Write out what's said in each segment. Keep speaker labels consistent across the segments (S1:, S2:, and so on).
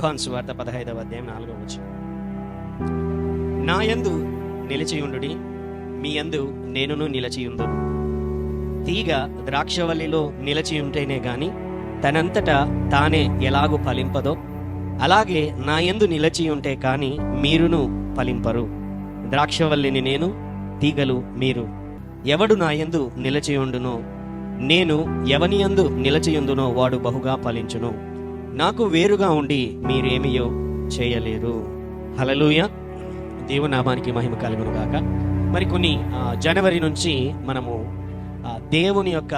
S1: యోహాను సువార్త 15వ అధ్యాయం 4వ వచనం. నా యందు నిలిచియుండుడి, మీ యందు నేనును నిలిచియుందును. తీగ ద్రాక్షవల్లిలో నిలిచియుంటేనే గాని తనంతటా తానే ఎలాగూ ఫలింపదో, అలాగే నా యందు నిలిచియుంటే కాని మీరును ఫలింపరు. ద్రాక్షవల్లిని నేను, తీగలు మీరు. ఎవడు నా యందు నిలిచియుండునో, నేను ఎవని యందు నిలిచియుందునో వాడు బహుగా ఫలించును. నాకు వేరుగా ఉండి మీరేమియో చేయలేరు. హల్లెలూయా. దేవుని నామానికి మహిమ కలుగును గాక. మరి కొన్ని జనవరి నుంచి మనము దేవుని యొక్క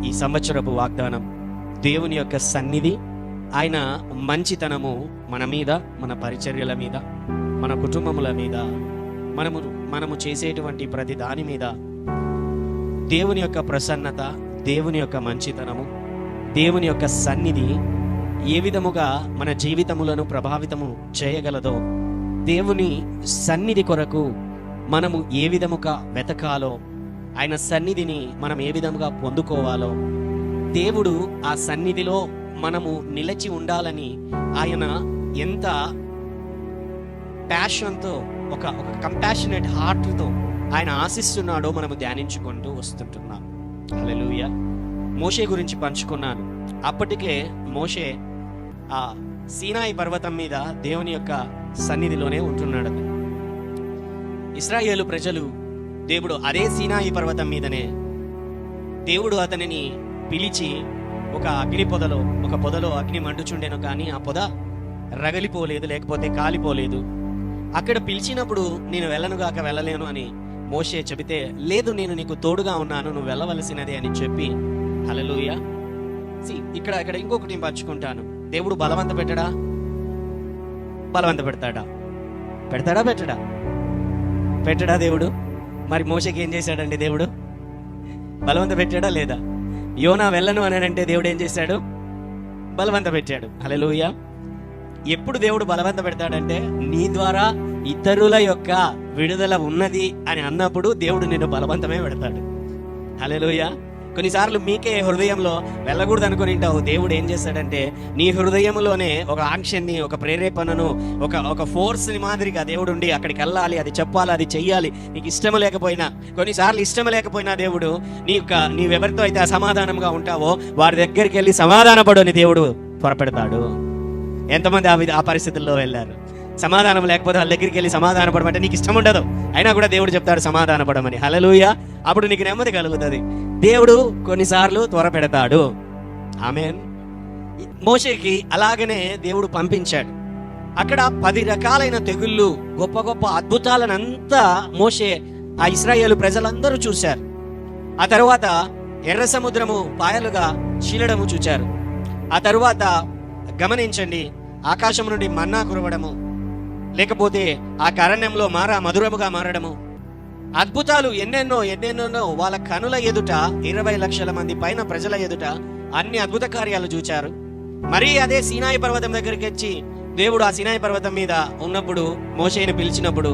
S1: ఈ సంవత్సరపు వాగ్దానం, దేవుని యొక్క సన్నిధి, ఆయన మంచితనము మన మీద, మన పరిచర్యల మీద, మన కుటుంబముల మీద, మనము చేసేటువంటి ప్రతి దాని మీద దేవుని యొక్క ప్రసన్నత, దేవుని యొక్క మంచితనము, దేవుని యొక్క సన్నిధి ఏ విధముగా మన జీవితములను ప్రభావితము చేయగలదో, దేవుని సన్నిధి కొరకు మనము ఏ విధముగా వెతకాలో, ఆయన సన్నిధిని మనం ఏ విధముగా పొందుకోవాలో, దేవుడు ఆ సన్నిధిలో మనము నిలిచి ఉండాలని ఆయన ఎంత ప్యాషన్తో, ఒక కంపాషనేట్ హార్ట్తో ఆయన ఆశిస్తున్నాడో మనము ధ్యానించుకుంటూ వస్తుంటున్నాం. హల్లెలూయా. మోషే గురించి పంచుకున్నాను. అప్పటికే మోషే ఆ సీనాయి పర్వతం మీద దేవుని యొక్క సన్నిధిలోనే ఉంటున్నాడు. ఇశ్రాయేలు ప్రజలు, దేవుడు అదే సీనాయి పర్వతం మీదనే దేవుడు అతనిని పిలిచి ఒక అగ్ని పొదలో, ఒక పొదలో అగ్ని మండుచుండెను, కానీ ఆ పొద రగిలిపోలేదు, లేకపోతే కాలిపోలేదు. అక్కడ పిలిచినప్పుడు నేను వెళ్ళనుగాక వెళ్ళలేను అని మోషే చెబితే, లేదు నేను నీకు తోడుగా ఉన్నాను, నువ్వు వెళ్ళవలసినదే అని చెప్పి, హల్లెలూయా. ఇక్కడ ఇంకొకటి పంచుకుంటాను. దేవుడు బలవంత పెట్టడా? బలవంత పెడతాడా? పెట్టడా దేవుడు? మరి మోషేకి ఏం చేశాడండి దేవుడు? బలవంత పెట్టాడా లేదా? యోనా వెళ్ళను అని అంటే దేవుడు ఏం చేశాడు? బలవంత పెట్టాడు. హల్లెలూయా. ఎప్పుడు దేవుడు బలవంత పెడతాడంటే, నీ ద్వారా ఇతరుల యొక్క విడుదల ఉన్నది అని అన్నప్పుడు దేవుడు నిన్ను బలవంతమే పెడతాడు. హల్లెలూయా. కొన్నిసార్లు మీకే హృదయంలో వెళ్ళకూడదు అనుకుని ఉంటావు. దేవుడు ఏం చేస్తాడంటే, నీ హృదయంలోనే ఒక ఆంక్షన్ని, ఒక ప్రేరేపణను, ఒక ఫోర్స్ని మాదిరిగా దేవుడు ఉండి అక్కడికి వెళ్ళాలి, అది చెప్పాలి, అది చెయ్యాలి. నీకు ఇష్టం లేకపోయినా, కొన్నిసార్లు ఇష్టం లేకపోయినా దేవుడు నీవెవరితో అయితే అసమాధానంగా ఉంటావో వారి దగ్గరికి వెళ్ళి సమాధానపడు అని దేవుడు త్వరపెడతాడు. ఎంతమంది ఆ పరిస్థితుల్లో వెళ్ళారు? సమాధానం లేకపోతే వాళ్ళ దగ్గరికి వెళ్ళి సమాధాన పడమంటే నీకు ఇష్టం ఉండదు, అయినా కూడా దేవుడు చెప్తాడు సమాధాన పడమని. హల్లెలూయా. అప్పుడు నీకు నెమ్మది కలుగుతుంది. దేవుడు కొన్నిసార్లు త్వర పెడతాడు. ఆమేన్. మోషేకి అలాగనే దేవుడు పంపించాడు. అక్కడ 10 రకాలైన తెగుళ్ళు, గొప్ప గొప్ప అద్భుతాలనంతా మోషే, ఆ ఇశ్రాయేలు ప్రజలందరూ చూశారు. ఆ తరువాత ఎర్ర సముద్రము పాయలుగా చీలడము చూచారు. ఆ తరువాత గమనించండి, ఆకాశం నుండి మన్నా కురవడము, లేకపోతే ఆ అరణ్యంలో మధురముగా మారడము, అద్భుతాలు ఎన్నెన్నో వాళ్ళ కనుల ఎదుట, 20 లక్షల మంది పైన ప్రజల ఎదుట అన్ని అద్భుత కార్యాలు చూచారు. మరీ అదే సీనాయి పర్వతం దగ్గరికి వచ్చి దేవుడు ఆ సీనాయి పర్వతం మీద ఉన్నప్పుడు మోషేని పిలిచినప్పుడు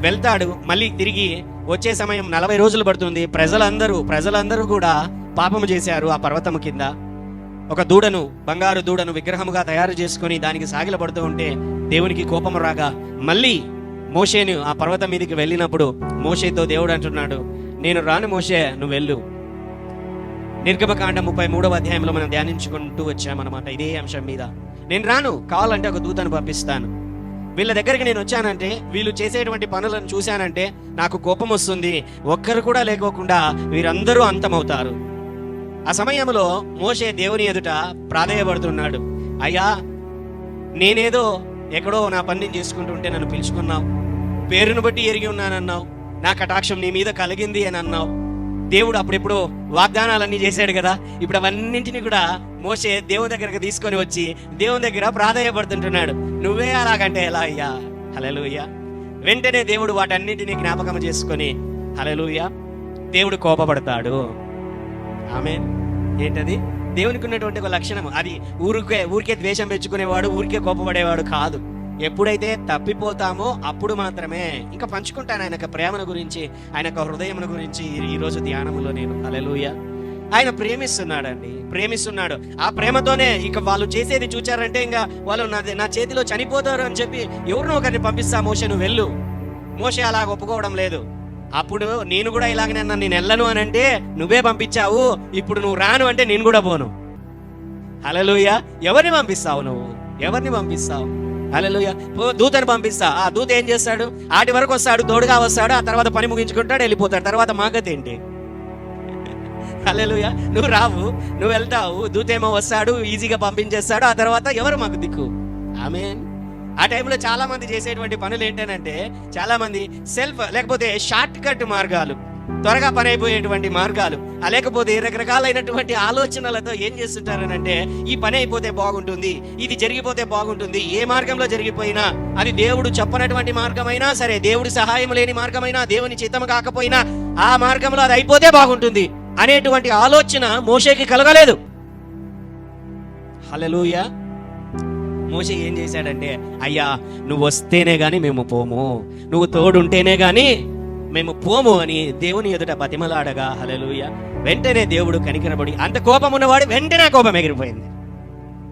S1: వెళ్తాడు. మళ్ళీ తిరిగి వచ్చే సమయం 40 రోజులు పడుతుంది. ప్రజలందరూ కూడా పాపము చేశారు. ఆ పర్వతము కింద ఒక దూడను, బంగారు దూడను విగ్రహముగా తయారు చేసుకుని దానికి సాగిలపడుతూ ఉంటే దేవునికి కోపము రాగా మళ్ళీ మోషేను ఆ పర్వతం మీదకి వెళ్ళినప్పుడు మోషేతో దేవుడు అంటున్నాడు, నేను రాను మోషే, నువ్వు వెళ్ళు. నిర్గమకాండం 33వ అధ్యాయంలో మనం ధ్యానించుకుంటూ వచ్చామన్నమాట ఇదే అంశం మీద. నేను రాను, కావాలంటే ఒక దూతను పంపిస్తాను. వీళ్ళ దగ్గరికి నేను వచ్చానంటే, వీళ్ళు చేసేటువంటి పనులను చూశానంటే నాకు కోపం వస్తుంది. ఒక్కరు కూడా లేకోకుండా వీరందరూ అంతమవుతారు. ఆ సమయంలో మోషే దేవుని ఎదుట ప్రాధేయపడుతున్నాడు. అయ్యా, నేనేదో ఎక్కడో నా పని చేసుకుంటుంటే నన్ను పిలుచుకున్నావు, పేరును బట్టి ఎరిగి ఉన్నానన్నావు, నా కటాక్షం నీ మీద కలిగింది అని అన్నావు. దేవుడు అప్పుడెప్పుడు వాగ్దానాలన్నీ చేశాడు కదా, ఇప్పుడు అవన్నింటినీ కూడా మోషే దేవుని దగ్గరకు తీసుకొని వచ్చి దేవుని దగ్గర ప్రాధేయపడుతుంటున్నాడు. నువ్వే అలాగంటే ఎలా అయ్యా? హల్లెలూయా. వెంటనే దేవుడు వాటన్నింటినీ జ్ఞాపకం చేసుకొని, హల్లెలూయా, దేవుడు కోపపడతాడు. ఆమేన్. ఏంటది? దేవునికి ఉన్నటువంటి ఒక లక్షణం అది. ఊరికే ద్వేషం పెంచుకునేవాడు, ఊరికే కోపపడేవాడు కాదు. ఎప్పుడైతే తప్పిపోతామో అప్పుడు మాత్రమే. ఇంకా పంచుకుంటాను ఆయన ప్రేమను గురించి, ఆయన హృదయమును గురించి ఈరోజు ధ్యానములో నేను. హల్లెలూయా. ఆయన ప్రేమిస్తున్నాడు. ఆ ప్రేమతోనే ఇక వాళ్ళు చేసేది చూచారంటే ఇంకా వాళ్ళు నా చేతిలో చనిపోతారు అని చెప్పి ఎవరినో ఒకరిని పంపిస్తా, మోషే నువ్వు వెళ్ళు. మోషే అలా ఒప్పుకోవడం లేదు. అప్పుడు నేను కూడా ఇలాగనే నేను వెళ్ళను అని అంటే నువ్వే పంపించావు, ఇప్పుడు నువ్వు రాను అంటే నేను కూడా పోను. హల్లెలూయా. ఎవరిని పంపిస్తావు? హల్లెలూయా. దూతని పంపిస్తా. ఆ దూత ఏం చేస్తాడు? ఆటి వరకు వస్తాడు, తోడుగా వస్తాడు, ఆ తర్వాత పని ముగించుకుంటాడు, వెళ్ళిపోతాడు. తర్వాత మాగతి ఏంటి? హల్లెలూయా. నువ్వు రావు, నువ్వు వెళ్తావు, దూత ఏమో వస్తాడు, ఈజీగా పంపించేస్తాడు, ఆ తర్వాత ఎవరు మాకు దిక్కు? ఆమేన్. ఆ టైంలో చాలా మంది చేసేటువంటి పనులు ఏంటంటే, చాలా మంది సెల్ఫ్ లేకపోతే షార్ట్ కట్ మార్గాలు, త్వరగా పని అయిపోయేటువంటి మార్గాలు, లేకపోతే రకరకాలైనటువంటి ఆలోచనలతో ఏం చేస్తుంటారనంటే, ఈ పని అయిపోతే బాగుంటుంది, ఇది జరిగిపోతే బాగుంటుంది, ఏ మార్గంలో జరిగిపోయినా, అది దేవుడు చెప్పనటువంటి మార్గమైనా సరే, దేవుడి సహాయం లేని మార్గమైనా, దేవుని చిత్తము కాకపోయినా, ఆ మార్గంలో అది అయిపోతే బాగుంటుంది అనేటువంటి ఆలోచన మోషేకి కలగలేదు. హల్లెలూయా. మోషే ఏం చేశాడంటే, అయ్యా నువ్వు వస్తేనే గాని మేము పోము, నువ్వు తోడుంటేనే గాని మేము పోము అని దేవుని ఎదుట బతిమలాడగా, హల్లెలూయా, వెంటనే దేవుడు కనికరబడి, అంత కోపం ఉన్నవాడు వెంటనే కోపం ఎగిరిపోయింది.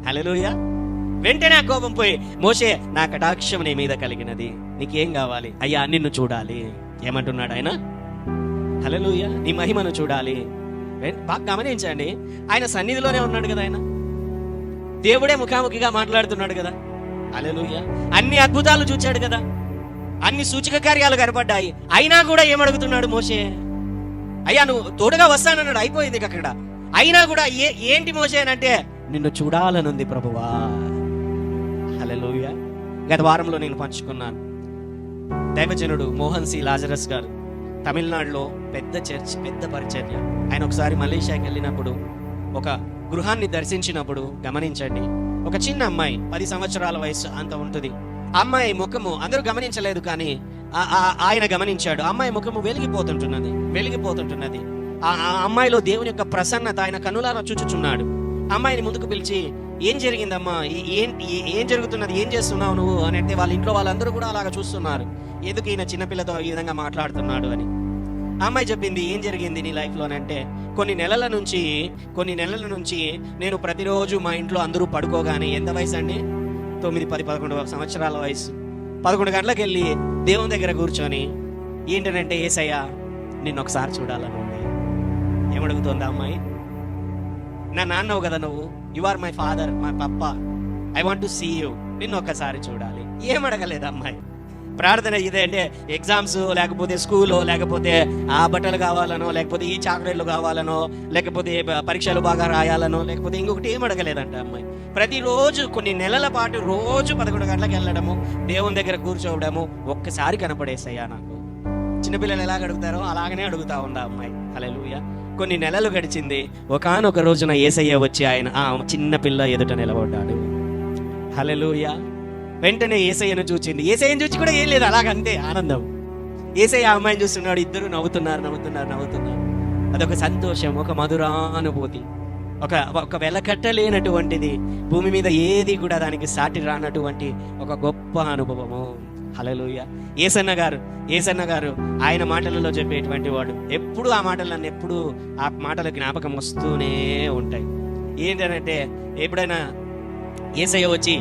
S1: హల్లెలూయా. వెంటనే ఆ కోపం పోయి, మోషే నా కటాక్షం నీ మీద కలిగినది, నీకేం కావాలి? అయ్యా నిన్ను చూడాలి. ఏమంటున్నాడు ఆయన? హల్లెలూయా. నీ మహిమను చూడాలి. బాగా గమనించండి, ఆయన సన్నిధిలోనే ఉన్నాడు కదా, ఆయన దేవుడే ముఖాముఖిగా మాట్లాడుతున్నాడు కదా. హల్లెలూయా. అన్ని అద్భుతాలు చూచాడు కదా, అన్ని సూచక కార్యాలు కనపడ్డాయి. అయినా కూడా ఏమడుగుతున్నాడు మోషే? అయ్యా నువ్వు తోడుగా వస్తానన్నాడు, అయిపోయింది అక్కడ. అయినా కూడా ఏంటి మోషే అని అంటే, నిన్ను చూడాలనుంది ప్రభువా. హల్లెలూయా. గత వారంలో నేను పంచుకున్నాను, దైవజనుడు మోహన్ సి లాజరస్ గారు తమిళనాడులో పెద్ద చర్చ్, పెద్ద పరిచర్య. ఆయన ఒకసారి మలేషియాకి వెళ్ళినప్పుడు ఒక గృహాన్ని దర్శించినప్పుడు గమనించండి, ఒక చిన్న అమ్మాయి 10 సంవత్సరాల వయసు అంత ఉంటుంది. ఆ అమ్మాయి ముఖము అందరూ గమనించలేదు, కానీ ఆయన గమనించాడు. అమ్మాయి ముఖము వెలిగిపోతుంటున్నది. ఆ అమ్మాయిలో దేవుని యొక్క ప్రసన్నత ఆయన కన్నులారా చూచుచున్నాడు. అమ్మాయిని ముందుకు పిలిచి, ఏం జరిగిందమ్మా, ఏం జరుగుతున్నది, ఏం చేస్తున్నావు నువ్వు అని అంటే, వాళ్ళ ఇంట్లో వాళ్ళందరూ కూడా అలాగా చూస్తున్నారు, ఎందుకు ఈయన చిన్నపిల్లతో ఈ విధంగా మాట్లాడుతున్నాడు అని. అమ్మాయి చెప్పింది, ఏం జరిగింది నీ లైఫ్లో అంటే, కొన్ని నెలల నుంచి నేను ప్రతిరోజు మా ఇంట్లో అందరూ పడుకోగానే, ఎంత వయసు అండి? 9, 10, 11 సంవత్సరాల వయసు. 11 గంటలకు వెళ్ళి దేవుని దగ్గర కూర్చొని ఏంటనంటే, యేసయ్యా నిన్ను ఒకసారి చూడాలని ఉంది. ఏమడుగుతుంది అమ్మాయి? నా నాన్నవు కదా నువ్వు, you are my father, my papa, I want to see you, నిన్ను ఒక్కసారి చూడాలి. ఏమడగలేదు అమ్మాయి. ప్రార్థన ఇదే అంటే, ఎగ్జామ్స్ లేకపోతే స్కూల్లో, లేకపోతే ఆ బట్టలు కావాలనో, లేకపోతే ఈ చాక్లెట్లు కావాలనో, లేకపోతే పరీక్షలు బాగా రాయాలనో, లేకపోతే ఇంకొకటి ఏం అడగలేదంట అమ్మాయి. ప్రతిరోజు కొన్ని నెలల పాటు రోజు 11 గంటలకు వెళ్ళడము, దేవుని దగ్గర కూర్చోవడము, ఒక్కసారి కనపడేసయ్యా నాకు. చిన్నపిల్లలు ఎలాగ అడుగుతారో అలాగనే అడుగుతా ఉందా అమ్మాయి. హల్లెలూయా. కొన్ని నెలలు గడిచింది. ఒకానొక రోజున యేసయ్య వచ్చి ఆయన ఆ చిన్న పిల్ల ఎదుట నిలబడ్డాడు. హల్లెలూయా. వెంటనే యేసయ్యను చూచింది. యేసయ్యను చూచి కూడా ఏం లేదు, అలాగంతే ఆనందం. యేసయ్య ఆ అమ్మాయిని చూస్తున్నాడు, ఇద్దరు నవ్వుతున్నారు. అదొక సంతోషం, ఒక మధురానుభూతి, ఒక వెలకట్టలేనటువంటిది, భూమి మీద ఏది కూడా దానికి సాటి రానటువంటి ఒక గొప్ప అనుభవము. హల్లెలూయా. యేసన్న గారు ఆయన మాటలలో చెప్పేటువంటి వాడు. ఎప్పుడు ఆ మాటలు ఎప్పుడు ఆ మాటల జ్ఞాపకం వస్తూనే ఉంటాయి. ఏంటంటే, ఎప్పుడైనా యేసయ్య వచ్చి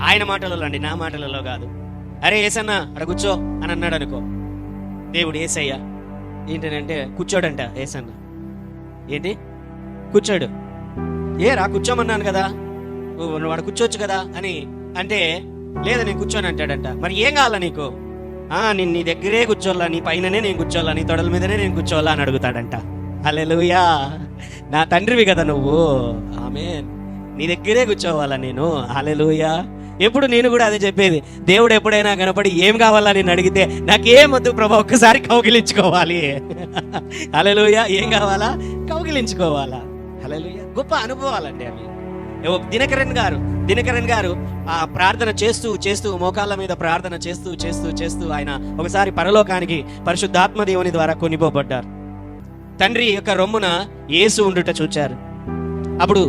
S1: ఆయన మాటలలో అండి, నా మాటలలో కాదు, అరే యేసన్న అక్కడ కూర్చో అని అన్నాడు అనుకో, దేవుడు యేసయ్య ఏంటంటే కూర్చోడంట. యేసన్న ఏంటి కూర్చోడు? ఏరా కూర్చోమన్నాను కదా, వాడు కూర్చోవచ్చు కదా అని అంటే, లేదా నేను కూర్చోని అంటాడంట. మరి ఏం కావాలా నీకు? నేను నీ దగ్గరే కూర్చోవాలా, నీ పైననే నేను కూర్చోవాలా, నీ తొడల మీదనే నేను కూర్చోవాలా అని అడుగుతాడంట. హల్లెలూయా. నా తండ్రివి కదా నువ్వు, ఆమేన్, నీ దగ్గరే కూర్చోవాలా నేను. హల్లెలూయా. ఎప్పుడు నేను కూడా అదే చెప్పేది, దేవుడు ఎప్పుడైనా కనపడి ఏం కావాలా నేను అడిగితే, నాకేమొద్దు ప్రభా, ఒక్కసారి కౌగిలించుకోవాలి. హల్లెలూయా. ఏం కావాలా? కౌగిలించుకోవాలా. హల్లెలూయా. గొప్ప అనుభవాలండి అవి. దినకరన్ గారు ఆ ప్రార్థన చేస్తూ మోకాళ్ళ మీద ప్రార్థన చేస్తూ ఆయన ఒకసారి పరలోకానికి పరిశుద్ధాత్మ దేవుని ద్వారా కొనిపోబడ్డారు. తండ్రి యొక్క రొమ్మున యేసు ఉండుట చూచారు. అప్పుడు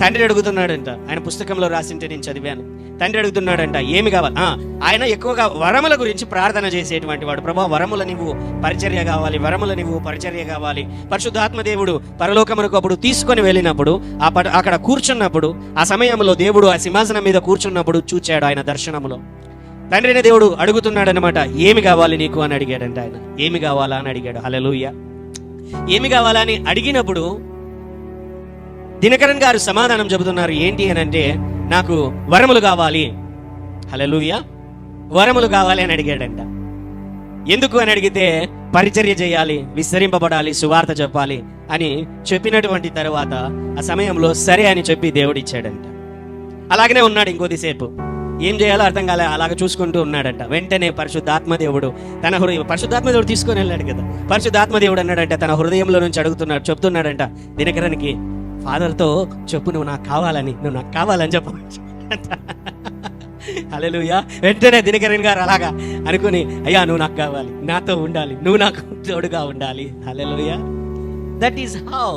S1: తండ్రి అడుగుతున్నాడంట, ఆయన పుస్తకంలో రాసింటే నేను చదివాను, తండ్రి అడుగుతున్నాడంట ఏమి కావాలి. ఆయన ఎక్కువగా వరముల గురించి ప్రార్థన చేసేటువంటి వాడు. ప్రభా, వరముల నీవు పరిచర్య కావాలి, వరముల నీవు పరిచర్య కావాలి. పరిశుద్ధాత్మ దేవుడు పరలోకమునకు అప్పుడు తీసుకొని వెళ్ళినప్పుడు అక్కడ కూర్చున్నప్పుడు, ఆ సమయంలో దేవుడు ఆ సింహాసనం మీద కూర్చున్నప్పుడు చూచాడు ఆయన దర్శనములో. తండ్రిని దేవుడు అడుగుతున్నాడు అనమాట, ఏమి కావాలి నీకు అని అడిగాడంట. ఆయన ఏమి కావాలా అని అడిగాడు. హల్లెలూయా. ఏమి కావాలా అని అడిగినప్పుడు దినకరన్ గారు సమాధానం చెబుతున్నారు. ఏంటి అని అంటే, నాకు వరములు కావాలి. హల్లెలూయా. వరములు కావాలి అని అడిగాడంట. ఎందుకు అని అడిగితే, పరిచర్య చేయాలి, విస్తరింపబడాలి, సువార్త చెప్పాలి అని చెప్పినటువంటి తర్వాత ఆ సమయంలో సరే అని చెప్పి దేవుడు ఇచ్చాడంట. అలాగనే ఉన్నాడు ఇంకొద్దిసేపు. ఏం చేయాలో అర్థం కాలే, అలాగ చూసుకుంటూ ఉన్నాడంట. వెంటనే పరిశుద్ధాత్మ దేవుడు తన పరిశుద్ధాత్మ దేవుడు తీసుకొని వెళ్ళాడు కదా. పరిశుద్ధాత్మ దేవుడు అన్నాడంట, తన హృదయంలో నుంచి చెప్తున్నాడంట దినకరన్కి, ఫాదర్తో చెప్పు, నువ్వు నాకు కావాలని చెప్పు. హల్లెలూయా. వెంటనే దినకరన్ గారు అలాగా అనుకుని, అయ్యా నువ్వు నాకు కావాలి, నాతో ఉండాలి, నువ్వు నాకు తోడుగా ఉండాలి. Hallelujah. That is how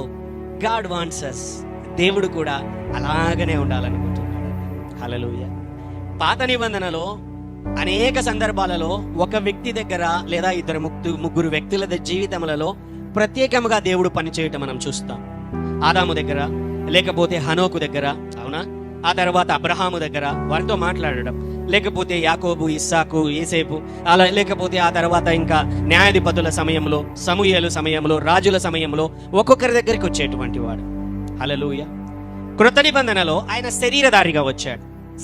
S1: God wants us. దేవుడు కూడా అలాగనే ఉండాలనుకుంటున్నాడు. హల్లెలూయా. పాత నిబంధనలో అనేక సందర్భాలలో ఒక వ్యక్తి దగ్గర లేదా ముగ్గురు వ్యక్తుల జీవితములలో ప్రత్యేకంగా దేవుడు పనిచేయటం మనం చూస్తాం. ఆదాము దగ్గర, లేకపోతే హనోకు దగ్గర, అవునా, ఆ తర్వాత అబ్రహాము దగ్గర వారితో మాట్లాడడం, లేకపోతే యాకోబు, ఇస్సాకు, యేసేపు, అలా, లేకపోతే ఆ తర్వాత ఇంకా న్యాయాధిపతుల సమయంలో, సమూయేలు సమయంలో, రాజుల సమయంలో ఒక్కొక్కరి దగ్గరికి వచ్చేటువంటి వాడు. హల్లెలూయా. కృత నిబంధనలో ఆయన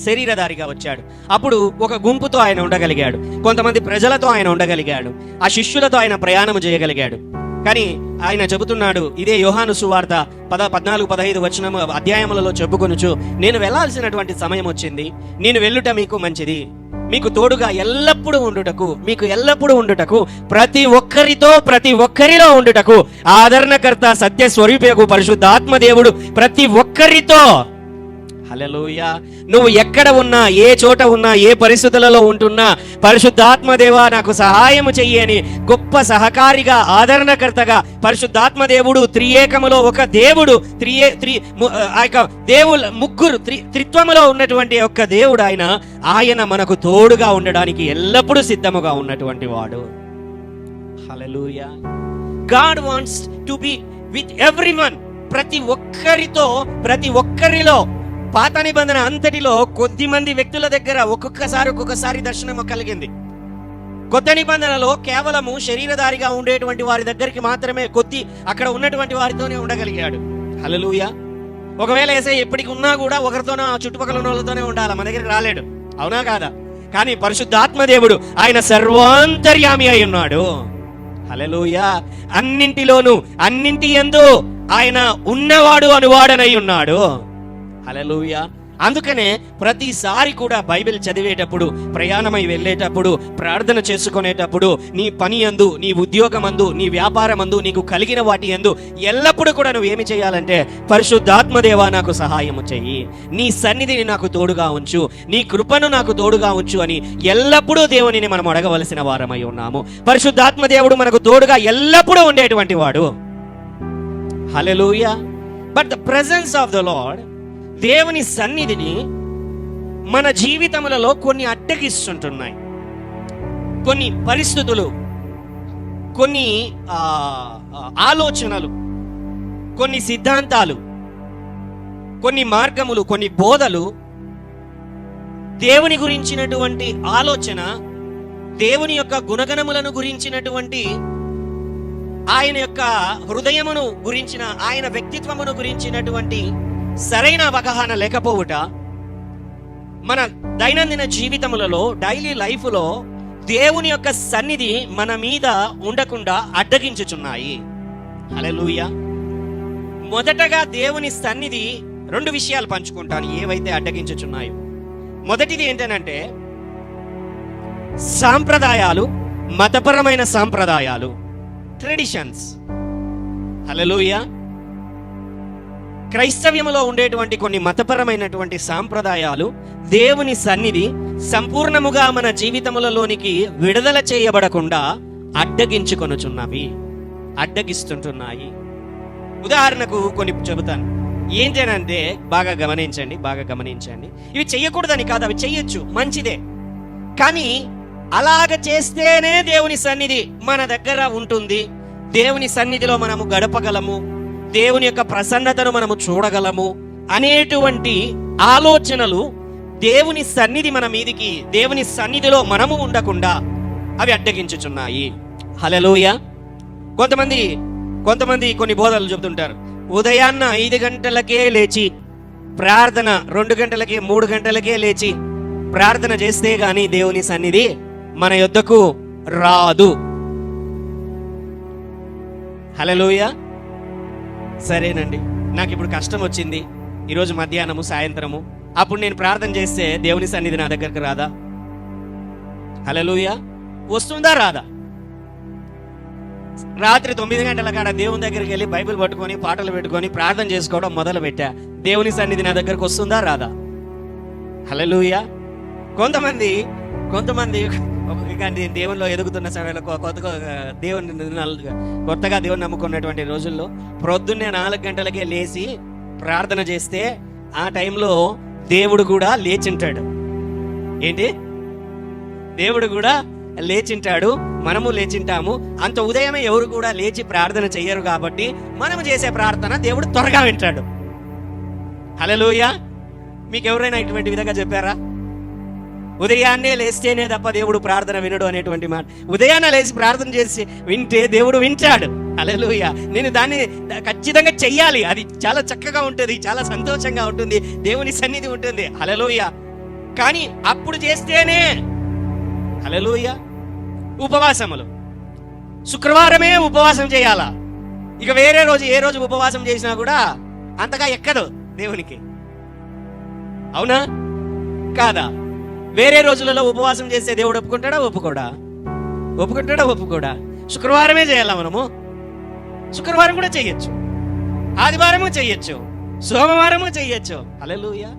S1: శరీరధారిగా వచ్చాడు. అప్పుడు ఒక గుంపుతో ఆయన ఉండగలిగాడు, కొంతమంది ప్రజలతో ఆయన ఉండగలిగాడు, ఆ శిష్యులతో ఆయన ప్రయాణం చేయగలిగాడు. కానీ ఆయన చెబుతున్నాడు, ఇదే యోహాను సువార్త 14-15 అధ్యాయములలో చెప్పుకొనుచు, నేను వెళ్ళాల్సినటువంటి సమయం వచ్చింది, నేను వెళ్ళుట మీకు మంచిది, మీకు తోడుగా ఎల్లప్పుడూ ఉండుటకు ప్రతి ఒక్కరిలో ఉండుటకు ఆదరణకర్త సత్య స్వరూపకు పరిశుద్ధాత్మ దేవుడు ప్రతి ఒక్కరితో. హల్లెలూయా. నువ్వు ఎక్కడ ఉన్నా, ఏ చోట ఉన్నా, ఏ పరిస్థితులలో ఉంటున్నా, పరిశుద్ధాత్మ దేవా నాకు సహాయము చెయ్యి అని గొప్ప సహకారిగా, ఆదరణకర్తగా పరిశుద్ధాత్మ దేవుడు త్రియేకములో ఒక దేవుడు, ముగ్గురు త్రిత్వములో ఉన్నటువంటి ఒక దేవుడు ఆయన మనకు తోడుగా ఉండడానికి ఎల్లప్పుడూ సిద్ధముగా ఉన్నటువంటి వాడు. Hallelujah. God wants to be with everyone. ప్రతి ఒక్కరిలో. పాత నిబంధన అంతటిలో కొద్ది మంది వ్యక్తుల దగ్గర ఒక్కొక్కసారి దర్శనం కలిగింది. కొత్త నిబంధనలో కేవలము శరీరధారిగా ఉండేటువంటి వారి దగ్గరికి మాత్రమే అక్కడ ఉన్నటువంటి వారితోనే ఉండగలిగాడు. హల్లెలూయా. ఒకవేళ యేసయ్య ఎప్పటికి ఉన్నా కూడా ఒకరితోనో చుట్టుపక్కల ఉన్న వాళ్ళతోనే ఉండాలి, మన దగ్గరికి రాలేడు, అవునా కాదా? కానీ పరిశుద్ధాత్మ దేవుడు ఆయన సర్వాంతర్యామి అయి ఉన్నాడు. హల్లెలూయా. అన్నింటిలోనూ, అన్నింటి యందు ఆయన ఉన్నవాడు అనువాడనై ఉన్నాడు. హల్లెలూయా. అందుకనే ప్రతిసారి కూడా బైబిల్ చదివేటప్పుడు, ప్రయాణమై వెళ్ళేటప్పుడు, ప్రార్థన చేసుకునేటప్పుడు, నీ పని యందు, నీ ఉద్యోగమందు, నీ వ్యాపారమందు, నీకు కలిగిన వాటి యందు ఎల్లప్పుడూ కూడా నువ్వు ఏమి చేయాలంటే, పరిశుద్ధాత్మదేవా నాకు సహాయము చెయ్యి, నీ సన్నిధిని నాకు తోడుగా ఉంచు, నీ కృపను నాకు తోడుగా ఉంచు అని ఎల్లప్పుడూ దేవునిని మనం అడగవలసిన వారమై ఉన్నాము. పరిశుద్ధాత్మ దేవుడు మనకు తోడుగా ఎల్లప్పుడూ ఉండేటువంటి వాడు. Hallelujah. But the presence of the Lord, దేవుని సన్నిధిని మన జీవితములలో కొన్ని అడ్డగిస్తుంటున్నాయి. కొన్ని పరిస్థితులు, కొన్ని ఆలోచనలు, కొన్ని సిద్ధాంతాలు, కొన్ని మార్గములు, కొన్ని బోధలు, దేవుని గురించినటువంటి ఆలోచన, దేవుని యొక్క గుణగణములను గురించినటువంటి, ఆయన యొక్క హృదయమును గురించిన, ఆయన వ్యక్తిత్వమును గురించినటువంటి సరైన అవగాహన లేకపోవుట మన దైనందిన జీవితములలో, డైలీ లైఫ్లో దేవుని యొక్క సన్నిధి మన మీద ఉండకుండా అడ్డగించుచున్నాయి. హల్లెలూయా. మొదటగా దేవుని సన్నిధి 2 విషయాలు పంచుకుంటాను ఏవైతే అడ్డగించుచున్నాయో. మొదటిది ఏంటంటే సాంప్రదాయాలు, మతపరమైన సాంప్రదాయాలు, ట్రెడిషన్స్. హల్లెలూయా. క్రైస్తవ్యంలో ఉండేటువంటి కొన్ని మతపరమైనటువంటి సాంప్రదాయాలు దేవుని సన్నిధి సంపూర్ణముగా మన జీవితములలోనికి విడుదల చేయబడకుండా అడ్డగిస్తుంటున్నాయి. ఉదాహరణకు కొన్ని చెబుతాను. ఏంటనంటే బాగా గమనించండి. ఇవి చెయ్యకూడదని కాదు, అవి చెయ్యొచ్చు, మంచిదే. కానీ అలాగ చేస్తేనే దేవుని సన్నిధి మన దగ్గర ఉంటుంది, దేవుని సన్నిధిలో మనము గడపగలము, దేవుని యొక్క ప్రసన్నతను మనము చూడగలము అనేటువంటి ఆలోచనలు దేవుని సన్నిధి మన మీదికి, దేవుని సన్నిధిలో మనము ఉండకుండా అవి అడ్డగించుచున్నాయి. హల్లెలూయా. కొంతమంది కొన్ని బోధనలు చెబుతుంటారు. ఉదయాన్న 5 గంటలకే లేచి ప్రార్థన, 2 గంటలకే 3 గంటలకే లేచి ప్రార్థన చేస్తే గాని దేవుని సన్నిధి మన యొద్దకు రాదు. హల్లెలూయా. సరేనండి, నాకు ఇప్పుడు కష్టం వచ్చింది ఈరోజు మధ్యాహ్నము సాయంత్రము, అప్పుడు నేను ప్రార్థన చేస్తే దేవుని సన్నిధి నా దగ్గరకు రాదా? హల్లెలూయా. వస్తుందా రాదా? రాత్రి 9 గంటల కాడ దేవుని దగ్గరికి వెళ్ళి బైబిల్ పట్టుకొని పాటలు పెట్టుకొని ప్రార్థన చేసుకోవడం మొదలు పెట్టా, దేవుని సన్నిధి నా దగ్గరకు వస్తుందా రాదా? హల్లెలూయా. కొంతమంది దేవునిలో ఎదుగుతున్న సమయంలో కొత్తగా దేవుని నమ్ముకున్నటువంటి రోజుల్లో ప్రొద్దున్నే 4 గంటలకే లేచి ప్రార్థన చేస్తే ఆ టైంలో దేవుడు కూడా లేచింటాడు. ఏంటి? దేవుడు కూడా లేచింటాడు, మనము లేచింటాము. అంత ఉదయమే ఎవరు కూడా లేచి ప్రార్థన చెయ్యరు కాబట్టి మనము చేసే ప్రార్థన దేవుడు త్వరగా వింటాడు. హల్లెలూయా. మీకు ఎవరైనా ఇటువంటి విధంగా చెప్పారా? ఉదయాన్నే లేస్తేనే తప్ప దేవుడు ప్రార్థన వినడు అనేటువంటి మాట. ఉదయాన్నే లేచి ప్రార్థన చేసి వింటే దేవుడు వింటాడు. హల్లెలూయా. నేను దాన్ని ఖచ్చితంగా చెయ్యాలి, అది చాలా చక్కగా ఉంటుంది, చాలా సంతోషంగా ఉంటుంది, దేవుని సన్నిధి ఉంటుంది. హల్లెలూయా. కానీ అప్పుడు చేస్తేనే. హల్లెలూయా. ఉపవాసములు శుక్రవారమే ఉపవాసం చేయాలా? ఇక వేరే రోజు ఏ రోజు ఉపవాసం చేసినా కూడా అంతగా ఎక్కదు దేవునికి. అవునా కాదా? వేరే రోజులలో ఉపవాసం చేస్తే దేవుడు ఒప్పుకుంటాడా ఒప్పుకోడా? శుక్రవారమే చేయాలా మనము? శుక్రవారం కూడా చెయ్యొచ్చు, ఆదివారము చెయ్యొచ్చు, సోమవారము చెయ్యొచ్చు. హల్లెలూయా.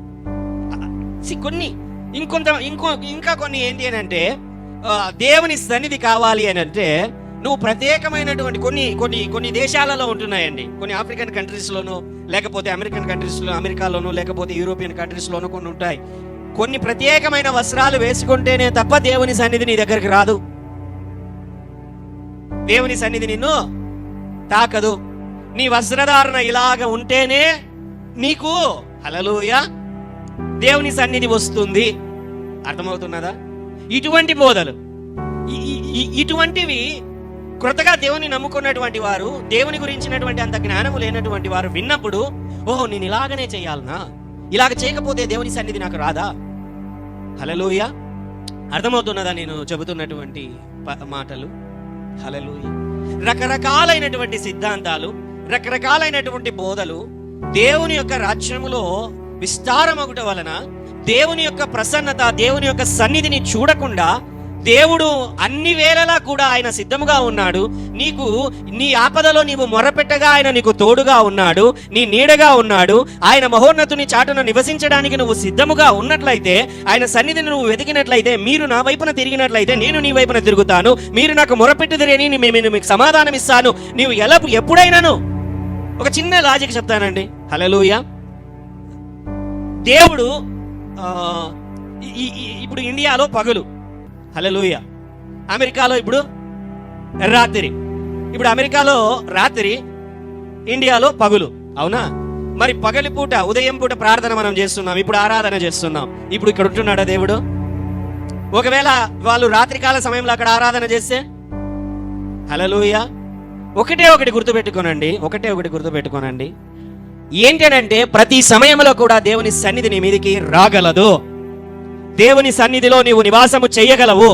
S1: ఇంకా కొన్ని ఏంటి అని అంటే, దేవుని సన్నిధి కావాలి అని అంటే నువ్వు ప్రత్యేకమైనటువంటి కొన్ని దేశాలలో ఉంటున్నాయండి. కొన్ని ఆఫ్రికన్ కంట్రీస్లోనూ, లేకపోతే అమెరికన్ కంట్రీస్లో, అమెరికాలోనూ, లేకపోతే యూరోపియన్ కంట్రీస్లోనూ కొన్ని ఉంటాయి. కొన్ని ప్రత్యేకమైన వస్త్రాలు వేసుకుంటేనే తప్ప దేవుని సన్నిధి నీ దగ్గరికి రాదు, దేవుని సన్నిధి నిన్ను తాకదు. నీ వస్త్రధారణ ఇలాగ ఉంటేనే నీకు హల్లెలూయా దేవుని సన్నిధి వస్తుంది. అర్థమవుతున్నదా? ఇటువంటి బోధలు, ఇటువంటివి కృతగా దేవుని నమ్ముకున్నటువంటి వారు, దేవుని గురించినటువంటి అంత జ్ఞానము లేనటువంటి వారు విన్నప్పుడు, ఓహో నేను ఇలాగనే చేయాలనా, ఇలాగ చేయకపోతే దేవుని సన్నిధి నాకు రాదా? హల్లెలూయా. అర్థమవుతున్నదా నేను చెబుతున్నటువంటి మాటలు? హల్లెలూయా. రకరకాలైనటువంటి సిద్ధాంతాలు, రకరకాలైనటువంటి బోధలు దేవుని యొక్క రాజ్యములో విస్తారమగుట వలన దేవుని యొక్క ప్రసన్నత, దేవుని యొక్క సన్నిధిని చూడకుండా, దేవుడు అన్ని వేళలా కూడా ఆయన సిద్ధముగా ఉన్నాడు, నీకు నీ ఆపదలో నీవు మొరపెట్టగా ఆయన నీకు తోడుగా ఉన్నాడు, నీ నీడగా ఉన్నాడు, ఆయన మహోన్నతుని చాటున నివసించడానికి నువ్వు సిద్ధముగా ఉన్నట్లయితే, ఆయన సన్నిధిని నువ్వు వెతికినట్లయితే, మీరు నా వైపున తిరిగినట్లయితే నేను నీ వైపున తిరుగుతాను, మీరు నాకు మొరపెట్టుదిరని నేను మీకు సమాధానం ఇస్తాను. నీవు ఎప్పుడైనాను ఒక చిన్న లాజిక్ చెప్తానండి. హల్లెలూయా. దేవుడు ఇప్పుడు ఇండియాలో పగలు, హల్లెలూయా, అమెరికాలో ఇప్పుడు రాత్రి. ఇప్పుడు అమెరికాలో రాత్రి, ఇండియాలో పగులు, అవునా? మరి పగలి పూట, ఉదయం పూట ప్రార్థన మనం చేస్తున్నాం, ఇప్పుడు ఆరాధన చేస్తున్నాం. ఇప్పుడు ఇక్కడ ఉంటున్నాడా దేవుడు? ఒకవేళ వాళ్ళు రాత్రికాల సమయంలో అక్కడ ఆరాధన చేస్తే, హల్లెలూయా, ఒకటి గుర్తుపెట్టుకోనండి, ఏంటంటే ప్రతి సమయంలో కూడా దేవుని సన్నిధి నీ మీదికి రాగలదు, దేవుని సన్నిధిలో నీవు నివాసము చేయగలవు.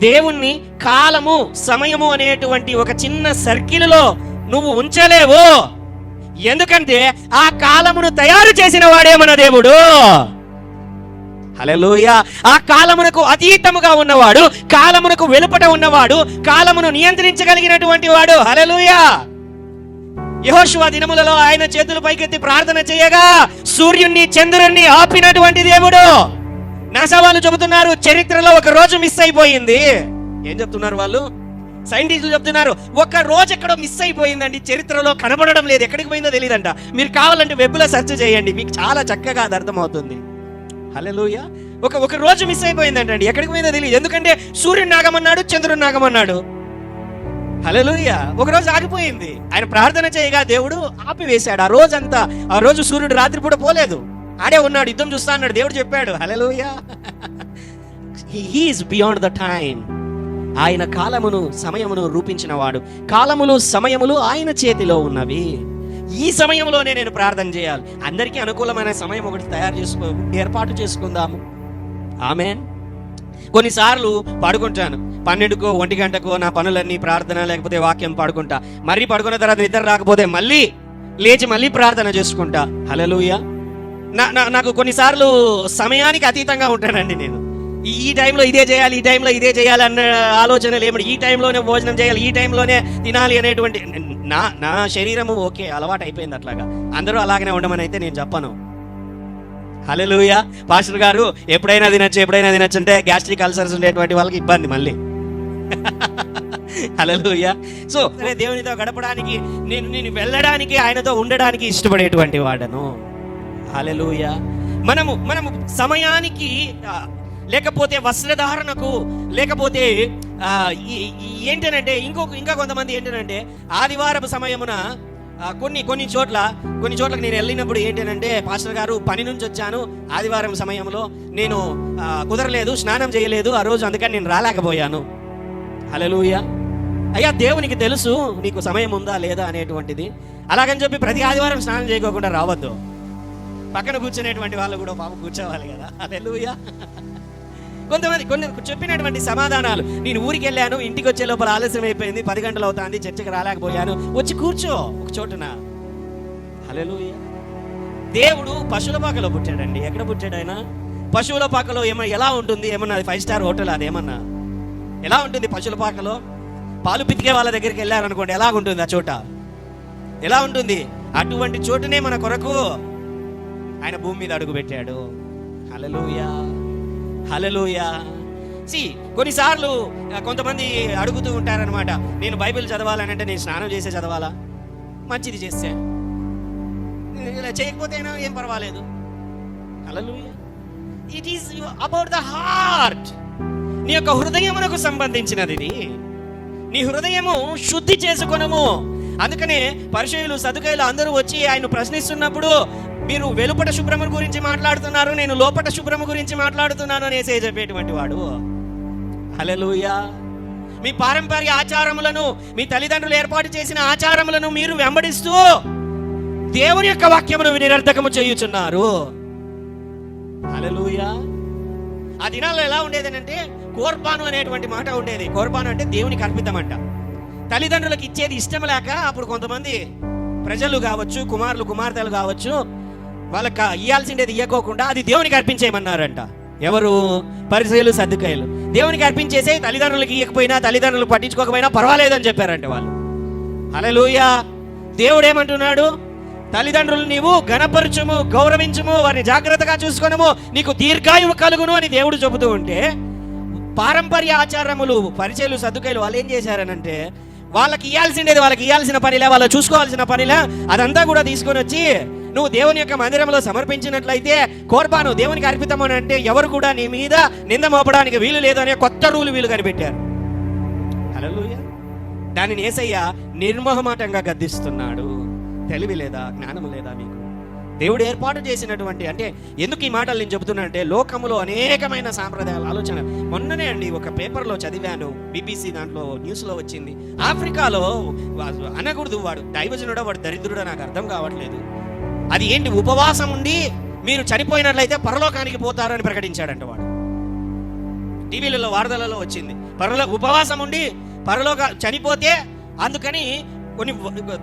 S1: దేవుణ్ణి కాలము, సమయము అనేటువంటి ఒక చిన్న సర్కిల్లో నువ్వు ఉంచలేవు. ఎందుకంటే ఆ కాలమును తయారు చేసిన వాడే మన దేవుడు. హల్లెలూయా. ఆ కాలమునకు అతీతముగా ఉన్నవాడు, కాలమునకు వెలుపట ఉన్నవాడు, కాలమును నియంత్రించగలిగినటువంటి వాడు. హల్లెలూయా. యెహోషువ దినములలో ఆయన చేతులు పైకెత్తి ప్రార్థన చేయగా సూర్యుణ్ణి, చంద్రుణ్ణి ఆపినటువంటి దేవుడు. నాసా వాళ్ళు చెబుతున్నారు, చరిత్రలో ఒక రోజు మిస్ అయిపోయింది. ఏం చెప్తున్నారు వాళ్ళు? సైంటిస్టులు చెప్తున్నారు ఒక రోజు ఎక్కడో మిస్ అయిపోయిందండి, చరిత్రలో కనబడడం లేదు, ఎక్కడికి పోయిందో తెలియదంట. మీరు కావాలంటే వెబ్లో సెర్చ్ చేయండి, మీకు చాలా చక్కగా అది అర్థమవుతుంది. హల్లెలూయా. ఒక రోజు మిస్ అయిపోయిందంటండి, ఎక్కడికి పోయిందో తెలియదు. ఎందుకంటే సూర్యుడు నాగమన్నాడు, చంద్రుడు నాగమన్నాడు. హల్లెలూయా. ఒక రోజు ఆగిపోయింది. ఆయన ప్రార్థన చేయగా దేవుడు ఆపివేశాడు. ఆ రోజు సూర్యుడు రాత్రిపూట పోలేదు, ఆడే ఉన్నాడు, యుద్ధం చూస్తా అన్నాడు. దేవుడు చెప్పాడు. Hallelujah. He is beyond the time. ఆయన కాలమును సమయమును రూపించిన వాడు. కాలములు సమయములు ఆయన చేతిలో ఉన్నవి. ఈ సమయంలోనే నేను ప్రార్థన చేయాలి. అందరికీ అనుకూలమైన సమయం ఒకటి ఏర్పాటు చేసుకుందాము. ఆమేన్. కొన్నిసార్లు పడుకుంటాను 12కో 1 గంటకో, నా పనులన్నీ ప్రార్థన లేకపోతే వాక్యం పడుకుంటా. మరీ పడుకున్న తర్వాత నిద్ర రాకపోతే మళ్ళీ లేచి మళ్ళీ ప్రార్థన చేసుకుంటా. హల్లెలూయా. నాకు కొన్నిసార్లు సమయానికి అతీతంగా ఉంటానండి నేను. ఈ టైంలో ఇదే చేయాలి, ఈ టైంలో ఇదే చేయాలి అన్న ఆలోచనలు ఏమిటి, ఈ టైంలోనే భోజనం చేయాలి, ఈ టైంలోనే తినాలి అనేటువంటి నా శరీరము ఓకే అలవాటు అయిపోయింది అట్లాగా. అందరూ అలాగనే ఉండమని అయితే నేను చెప్పను. హల్లెలూయా. పాస్టర్ గారు ఎప్పుడైనా తినచ్చు అంటే గ్యాస్ట్రిక్ అల్సర్స్ ఉండేటువంటి వాళ్ళకి ఇబ్బంది మళ్ళీ. హల్లెలూయా. సో దేవునితో గడపడానికి, నేను వెళ్ళడానికి, ఆయనతో ఉండడానికి ఇష్టపడేటువంటి వాడను. హల్లెలూయా. మనము సమయానికి, లేకపోతే వస్త్రధారణకు, లేకపోతే ఏంటనంటే ఇంకా కొంతమంది ఏంటనంటే ఆదివారపు సమయమున కొన్ని చోట్లకి నేను వెళ్ళినప్పుడు ఏంటంటే, పాస్టర్ గారు పని నుంచి వచ్చాను, ఆదివారం సమయంలో నేను కుదరలేదు, స్నానం చేయలేదు ఆ రోజు, అందుకని నేను రాలేకపోయాను. హల్లెలూయా. అయ్యా, దేవునికి తెలుసు నీకు సమయం ఉందా లేదా అనేటువంటిది. అలాగని చెప్పి ప్రతి ఆదివారం స్నానం చేయకోకుండా రావద్దు. పక్కన కూర్చునేటువంటి వాళ్ళు కూడా పాపం కూర్చోవాలి కదా. హల్లెలూయా. కొన్ని చెప్పినటువంటి సమాధానాలు, నేను ఊరికి వెళ్ళాను, ఇంటికి వచ్చే లోపల ఆలస్యం అయిపోయింది, 10 గంటలు అవుతుంది, చర్చకి రాలేకపోయాను, వచ్చి కూర్చో ఒక చోటున. హల్లెలూయా. దేవుడు పశువుల పాకలో పుట్టాడండి. ఎక్కడ పుట్టాడు ఆయన? పశువుల పాకలో ఎలా ఉంటుంది? ఏమన్నా 5 స్టార్ హోటల్ అదేమన్నా? ఎలా ఉంటుంది పశువుల పాకలో? పాలు పితికే వాళ్ళ దగ్గరికి వెళ్ళారనుకోండి, ఎలాగుంటుంది ఆ చోట? ఎలా ఉంటుంది? అటువంటి చోటునే మన కొరకు ఆయన భూమి మీద అడుగు పెట్టాడు. హల్లెలూయా. హల్లెలూయా. కొన్నిసార్లు కొంతమంది అడుగుతూ ఉంటారనమాట, నేను బైబిల్ చదవాలనంటే నేను స్నానం చేసే చదవాలా? మంచిది చేస్తే, ఇలా చేయకపోతే ఏం పర్వాలేదు. Hallelujah. It is about the heart. నీ యొక్క హృదయమునకు సంబంధించినది ఇది. నీ హృదయము శుద్ధి చేసుకొనము. అందుకనే పరిసయ్యులు సదుకాయులు అందరూ వచ్చి ఆయన ప్రశ్నిస్తున్నప్పుడు, మీరు వెలుపట శుభ్రము గురించి మాట్లాడుతున్నారు, నేను లోపట శుభ్రము గురించి మాట్లాడుతున్నాను అనేసి చెప్పేటువంటి వాడు. హల్లెలూయా. మీ పారంపర్య ఆచారములను, మీ తల్లిదండ్రులు ఏర్పాటు చేసిన ఆచారములను మీరు వెంబడిస్తూ దేవుని యొక్క వాక్యమును నిరర్థకము చేయుచున్నారు. హల్లెలూయా. ఆ దినాల్లో ఎలా ఉండేదనంటే, కోర్బాను అనేటువంటి మాట ఉండేది. కోర్బాను అంటే దేవునికి అర్పితమంట. తల్లిదండ్రులకు ఇచ్చేది ఇష్టం లేక అప్పుడు కొంతమంది ప్రజలు కావచ్చు, కుమారులు కుమార్తెలు కావచ్చు, వాళ్ళకి ఇయ్యాల్సిండేది ఇయ్యకోకుండా అది దేవునికి అర్పించేయమన్నారంట. ఎవరు? పరిసయ్యులు సద్దుకాయులు. దేవునికి అర్పించేసే, తల్లిదండ్రులకు ఇయ్యకపోయినా, తల్లిదండ్రులు పట్టించుకోకపోయినా పర్వాలేదని చెప్పారంట వాళ్ళు. హల్లెలూయా. దేవుడు ఏమంటున్నాడు? తల్లిదండ్రులు నీవు ఘనపరచుము, గౌరవించుము, వారిని జాగ్రత్తగా చూసుకొనుము, నీకు దీర్ఘాయువు కలుగును అని దేవుడు చెబుతూ ఉంటే, పారంపర్య ఆచారములు పరిసయ్యులు సద్దుకాయులు వాళ్ళు ఏం చేశారనంటే, వాళ్ళకి ఇయ్యాల్సిండేది వాళ్ళకి ఇయ్యాల్సిన పనిలే, వాళ్ళు చూసుకోవాల్సిన పనిలే, అదంతా కూడా తీసుకొని వచ్చి నువ్వు దేవుని యొక్క మందిరంలో సమర్పించినట్లయితే కోర్బాను దేవునికి అర్పితము అంటే ఎవరు కూడా నీ మీద నింద మోపడానికి వీలు లేదు అనే కొత్త రూలు వీలు కనిపెట్టారు. హల్లెలూయా. దానిని యేసయ్య నిర్మోహమాటంగా గద్దిస్తున్నాడు. తెలివి లేదా? జ్ఞానము లేదా మీకు? దేవుడు ఏర్పాటు చేసినటువంటి, అంటే ఎందుకు ఈ మాటలు నేను చెబుతున్నా అంటే, లోకములో అనేకమైన సాంప్రదాయాల ఆలోచన. మొన్ననే అండి ఒక పేపర్లో చదివాను, BBC దాంట్లో న్యూస్లో వచ్చింది. ఆఫ్రికాలో అనకూడదు, వాడు దైవజనుడో వాడు దరిద్రుడో నాకు అర్థం కావట్లేదు. అది ఏంటి? ఉపవాసం ఉండి మీరు చనిపోయినట్లయితే పరలోకానికి పోతారని ప్రకటించాడంట వాడు. టీవీలలో వార్తలలో వచ్చింది. ఉపవాసం ఉండి చనిపోతే, అందుకని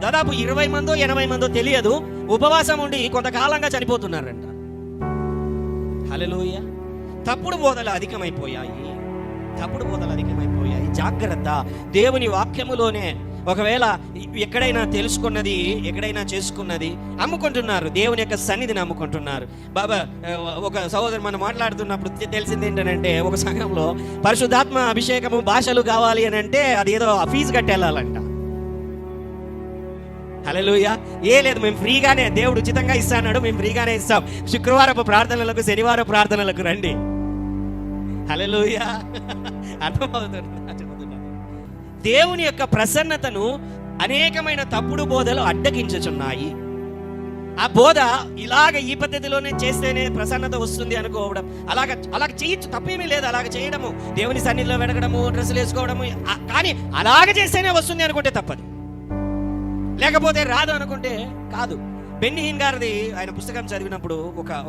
S1: దాదాపు 20 మందో 80 మందో తెలియదు, ఉపవాసం ఉండి కొంతకాలంగా చనిపోతున్నారంట. హల్లెలూయా. తప్పుడు బోధలు అధికమైపోయాయి. జాగ్రత్త. దేవుని వాక్యములోనే ఒకవేళ ఎక్కడైనా తెలుసుకున్నది, ఎక్కడైనా చేసుకున్నది అమ్ముకుంటున్నారు, దేవుని యొక్క సన్నిధిని అమ్ముకుంటున్నారు. బాబా ఒక సహోదరు మనం మాట్లాడుతున్నప్పుడు తెలిసింది ఏంటంటే, ఒక సంఘంలో పరిశుద్ధాత్మ అభిషేకము భాషలు కావాలి అని అంటే అది ఏదో ఫీజు కట్టి వెళ్ళాలంట. హల్లెలూయా. లేదు, మేము ఫ్రీగానే, దేవుడు ఉచితంగా ఇస్తాడు, మేము ఫ్రీగానే ఇస్తాం. శుక్రవారపు ప్రార్థనలకు, శనివారం ప్రార్థనలకు రండి. హల్లెలూయా. అర్థమవుతుంది. దేవుని యొక్క ప్రసన్నతను అనేకమైన తప్పుడు బోధలు అడ్డగించుచున్నాయి. ఆ బోధ ఇలాగ ఈ పద్ధతిలోనే చేస్తేనే ప్రసన్నత వస్తుంది అనుకోవడం, అలాగ చేయొచ్చు, తప్పేమీ లేదు అలాగ చేయడము, దేవుని సన్నిధిలో వెడగడము, డ్రెస్సులు వేసుకోవడము, కానీ అలాగ చేస్తేనే వస్తుంది అనుకుంటే తప్పదు, లేకపోతే రాదు అనుకుంటే కాదు. బెన్నీ హిన్ గారిది ఆయన పుస్తకం చదివినప్పుడు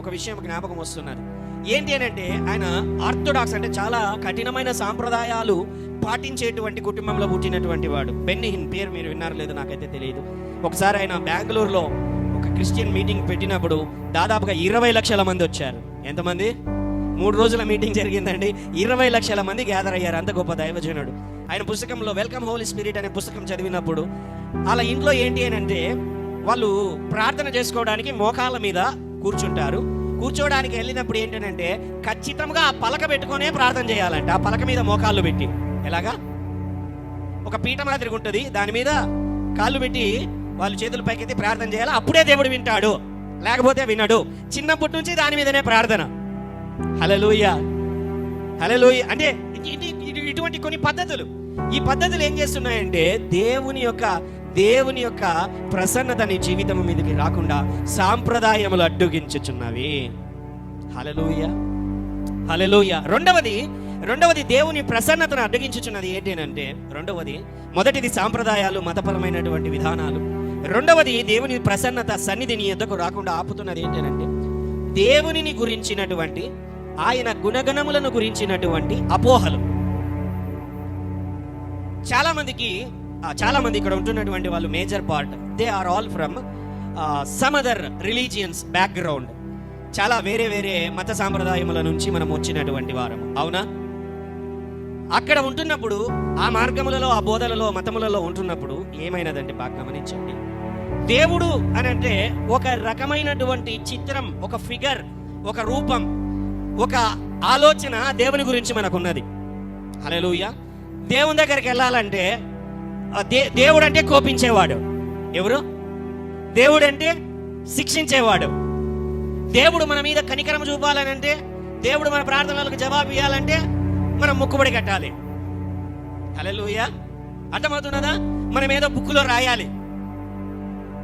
S1: ఒక విషయం జ్ఞాపకం వస్తున్నది. ఏంటి అని అంటే, ఆయన ఆర్థోడాక్స్ అంటే చాలా కఠినమైన సాంప్రదాయాలు పాటించేటువంటి కుటుంబంలో పుట్టినటువంటి వాడు. బెన్నీ హిన్ పేరు మీరు విన్నారు లేదో నాకైతే తెలియదు. ఒకసారి ఆయన బెంగళూరులో ఒక క్రిస్టియన్ మీటింగ్ పెట్టినప్పుడు దాదాపుగా 20 లక్షల మంది వచ్చారు. ఎంతమంది? 3 రోజుల మీటింగ్ జరిగిందండి. 20 లక్షల మంది గ్యాదర్ అయ్యారు. అంత గొప్ప దైవజనుడు. ఆయన పుస్తకంలో వెల్కమ్ హోలీ స్పిరిట్ అనే పుస్తకం చదివినప్పుడు అలా ఇంట్లో ఏంటి అని అంటే, వాళ్ళు ప్రార్థన చేసుకోవడానికి మోకాళ్ళ మీద కూర్చుంటారు. కూర్చోడానికి వెళ్ళినప్పుడు ఏంటంటే ఖచ్చితంగా ఆ పలక పెట్టుకునే ప్రార్థన చేయాలంటే, ఆ పలక మీద మోకాళ్ళు పెట్టి, ఎలాగా ఒక పీఠ మాదిరిగా ఉంటుంది, దాని మీద కాళ్ళు పెట్టి వాళ్ళు చేతులు పైకెత్తి ప్రార్థన చేయాలి. అప్పుడే దేవుడు వింటాడు, లేకపోతే వినడు. చిన్నప్పటి నుంచి దాని మీదనే ప్రార్థన. హల్లెలూయా, హల్లెలూయా. అంటే ఇటువంటి కొన్ని పద్ధతులు, ఈ పద్ధతులు ఏం చేస్తున్నాయంటే దేవుని యొక్క ప్రసన్నత నీ జీవితం మీదకి రాకుండా సాంప్రదాయములు అడ్డుగించుచున్నవి. హల్లెలూయా, హల్లెలూయా. రెండవది దేవుని ప్రసన్నతను అడ్డగించుచున్నది ఏంటంటే, మొదటిది సాంప్రదాయాలు, మతపరమైనటువంటి విధానాలు. రెండవది దేవుని ప్రసన్నత సన్నిధి నీ యొద్దకు రాకుండా ఆపుతున్నది ఏంటంటే, దేవునిని గురించినటువంటి, ఆయన గుణగణములను గురించినటువంటి అపోహలు. చాలా మంది ఇక్కడ ఉంటున్నటువంటి వాళ్ళు major part they are all from some other religions background. చాలా వేరే మత సాంప్రదాయముల నుంచి మనం వచ్చినటువంటి వారము, అవునా? అక్కడ ఉంటున్నప్పుడు, ఆ మార్గములలో, ఆ బోధలలో, మతములలో ఉంటున్నప్పుడు ఏమైనదంటే, బాగా గమనించండి, దేవుడు అని అంటే ఒక రకమైనటువంటి చిత్రం, ఒక ఫిగర్, ఒక రూపం, ఒక ఆలోచన దేవుని గురించి మనకున్నది. హల్లెలూయా. దేవుని దగ్గరికి వెళ్ళాలంటే, దేవుడు అంటే కోపించేవాడు. ఎవరు? దేవుడు అంటే శిక్షించేవాడు. దేవుడు మన మీద కనికరం చూపాలని అంటే, దేవుడు మన ప్రార్థనలకు జవాబు ఇవ్వాలంటే మనం మొక్కుబడి కట్టాలి. హల్లెలూయా. అర్థమవుతున్నదా? మనం ఏదో బుక్కులో రాయాలి,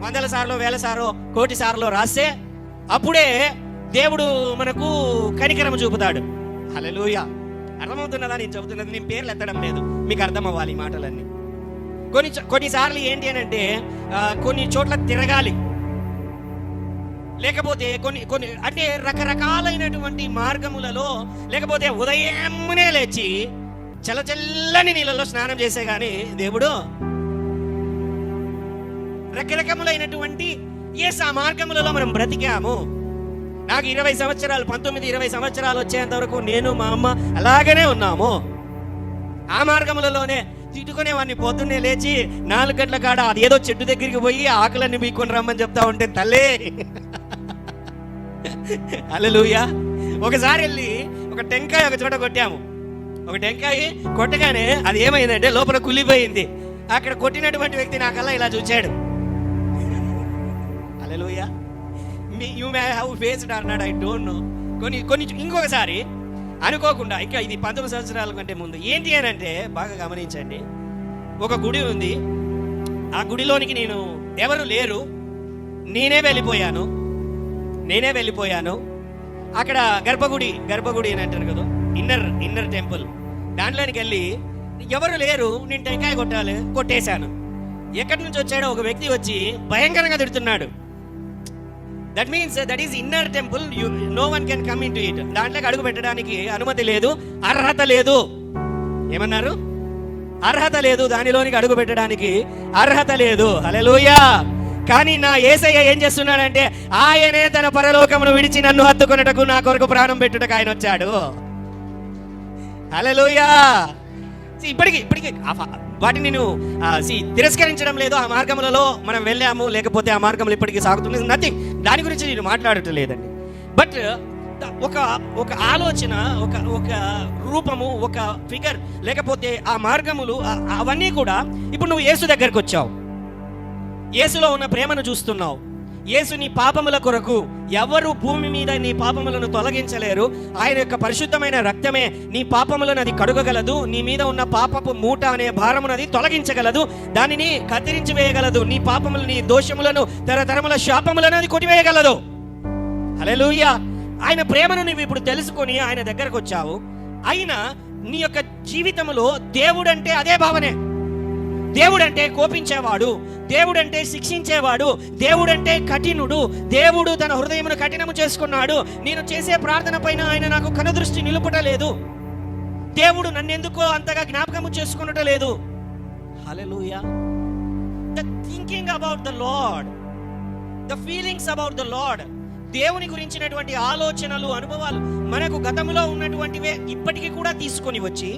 S1: 100 సార్లు 1000 సార్లు 1,000,000 సార్లు రాస్తే అప్పుడే దేవుడు మనకు కనికరం చూపుతాడు. హల్లెలూయా. అర్థమవుతున్నదా నేను చెబుతున్నది? నేను పేర్లు ఎత్తడం లేదు, మీకు అర్థం అవ్వాలి ఈ మాటలన్నీ. కొన్నిసార్లు ఏంటి అని అంటే, కొన్ని చోట్ల తిరగాలి, లేకపోతే కొన్ని అంటే రకరకాలైనటువంటి మార్గములలో, లేకపోతే ఉదయమునే లేచి చల్లచల్లని నీళ్ళలో స్నానం చేసే గాని దేవుడు రకరకములైనటువంటి ఆ మార్గములలో మనం బ్రతికాము. నాకు 20 సంవత్సరాలు 19-20 సంవత్సరాలు వచ్చేంత వరకు నేను మా అమ్మ అలాగనే ఉన్నాము. ఆ మార్గములలోనే తిట్టుకునేవాడిని. పొద్దున్నే లేచి 4 గంటల కాడ అది ఏదో చెట్టు దగ్గరికి పోయి ఆకులన్నీ బీక్కొని రమ్మని చెప్తా ఉంటే తల్లే. హల్లెలూయా. ఒకసారి వెళ్ళి ఒక టెంకాయ ఒక చోట కొట్టాము. ఒక టెంకాయ కొట్టగానే అది ఏమైందంటే లోపల కుళ్ళిపోయింది. అక్కడ కొట్టినటువంటి వ్యక్తి నాకల్లా ఇలా చూచాడు. Hallelujah. You may have faced or not, I don't know. ఇంకొకసారి అనుకోకుండా, ఇంకా ఇది 19 సంవత్సరాల కంటే ముందు, ఏంటి అని అంటే బాగా గమనించండి, ఒక గుడి ఉంది. ఆ గుడిలోనికి ఎవరు లేరు, నేనే వెళ్ళిపోయాను. అక్కడ గర్భగుడి అని అంటారు కదా, ఇన్నర్ టెంపుల్, దాంట్లోనికి వెళ్ళి ఎవరు లేరు, నేను టెంకాయ కొట్టేశాను. ఎక్కడి నుంచి వచ్చాడో ఒక వ్యక్తి వచ్చి భయంకరంగా తిడుతున్నాడు. That means that is inner temple, no one can come into it. దాంట్లోకి అడుగు పెట్టడానికి అనుమతి లేదు, అర్హత లేదు. ఏమన్నారు? అర్హత లేదు, దానిలోనికి అడుగు పెట్టడానికి అర్హత లేదు. హల్లెలూయా. కానీ నా యేసయ్య ఏం చేస్తున్నాడంటే, ఆయనే తన పరలోకమును విడిచి నన్ను హత్తుకొనుటకు, నా కొరకు ప్రాణం పెట్టుటకు ఆయన వచ్చాడు. హల్లెలూయా. ఇప్పటికీ వాటిని నేను తిరస్కరించడం లేదు. ఆ మార్గములలో మనం వెళ్ళాము, లేకపోతే ఆ మార్గంలో ఇప్పటికీ సాగుతుంది, నథింగ్. దాని గురించి నేను మాట్లాడటం లేదండి. బట్ ఒక ఆలోచన, ఒక రూపము, ఒక ఫిగర్, లేకపోతే ఆ మార్గములు అవన్నీ కూడా. ఇప్పుడు నువ్వు యేసు దగ్గరకు వచ్చావు, యేసులో ఉన్న ప్రేమను చూస్తున్నావు. యేసు నీ పాపముల కొరకు, ఎవరు భూమి మీద నీ పాపములను తొలగించలేరు. ఆయన యొక్క పరిశుద్ధమైన రక్తమే నీ పాపములను అది కడుగగలదు. నీ మీద ఉన్న పాపపు మూట అనే భారమునది తొలగించగలదు, దానిని కత్తిరించి వేయగలదు. నీ పాపములు, నీ దోషములను, తరతరముల శాపములను అది కొట్టివేయగలదు. హల్లెలూయా. ఆయన ప్రేమను నువ్వు ఇప్పుడు తెలుసుకొని ఆయన దగ్గరకు వచ్చావు. అయినా నీ యొక్క జీవితంలో దేవుడంటే అదే భావనే. దేవుడంటే కోపించేవాడు, దేవుడంటే శిక్షించేవాడు, దేవుడంటే కఠినుడు. దేవుడు తన హృదయమును కఠినము చేసుకున్నాడు. నేను చేసే ప్రార్థన పైన ఆయన నాకు కనుదృష్టి నిలుపుటలేదు. దేవుడు నన్నెందుకో అంతగా జ్ఞాపకము చేసుకునటలేదు. Hallelujah. The thinking about the Lord, the feelings about the Lord, దేవుని గురించినటువంటి ఆలోచనలు, అనుభవాలు మనకు గతంలో ఉన్నటువంటివే ఇప్పటికీ కూడా తీసుకొని వచ్చి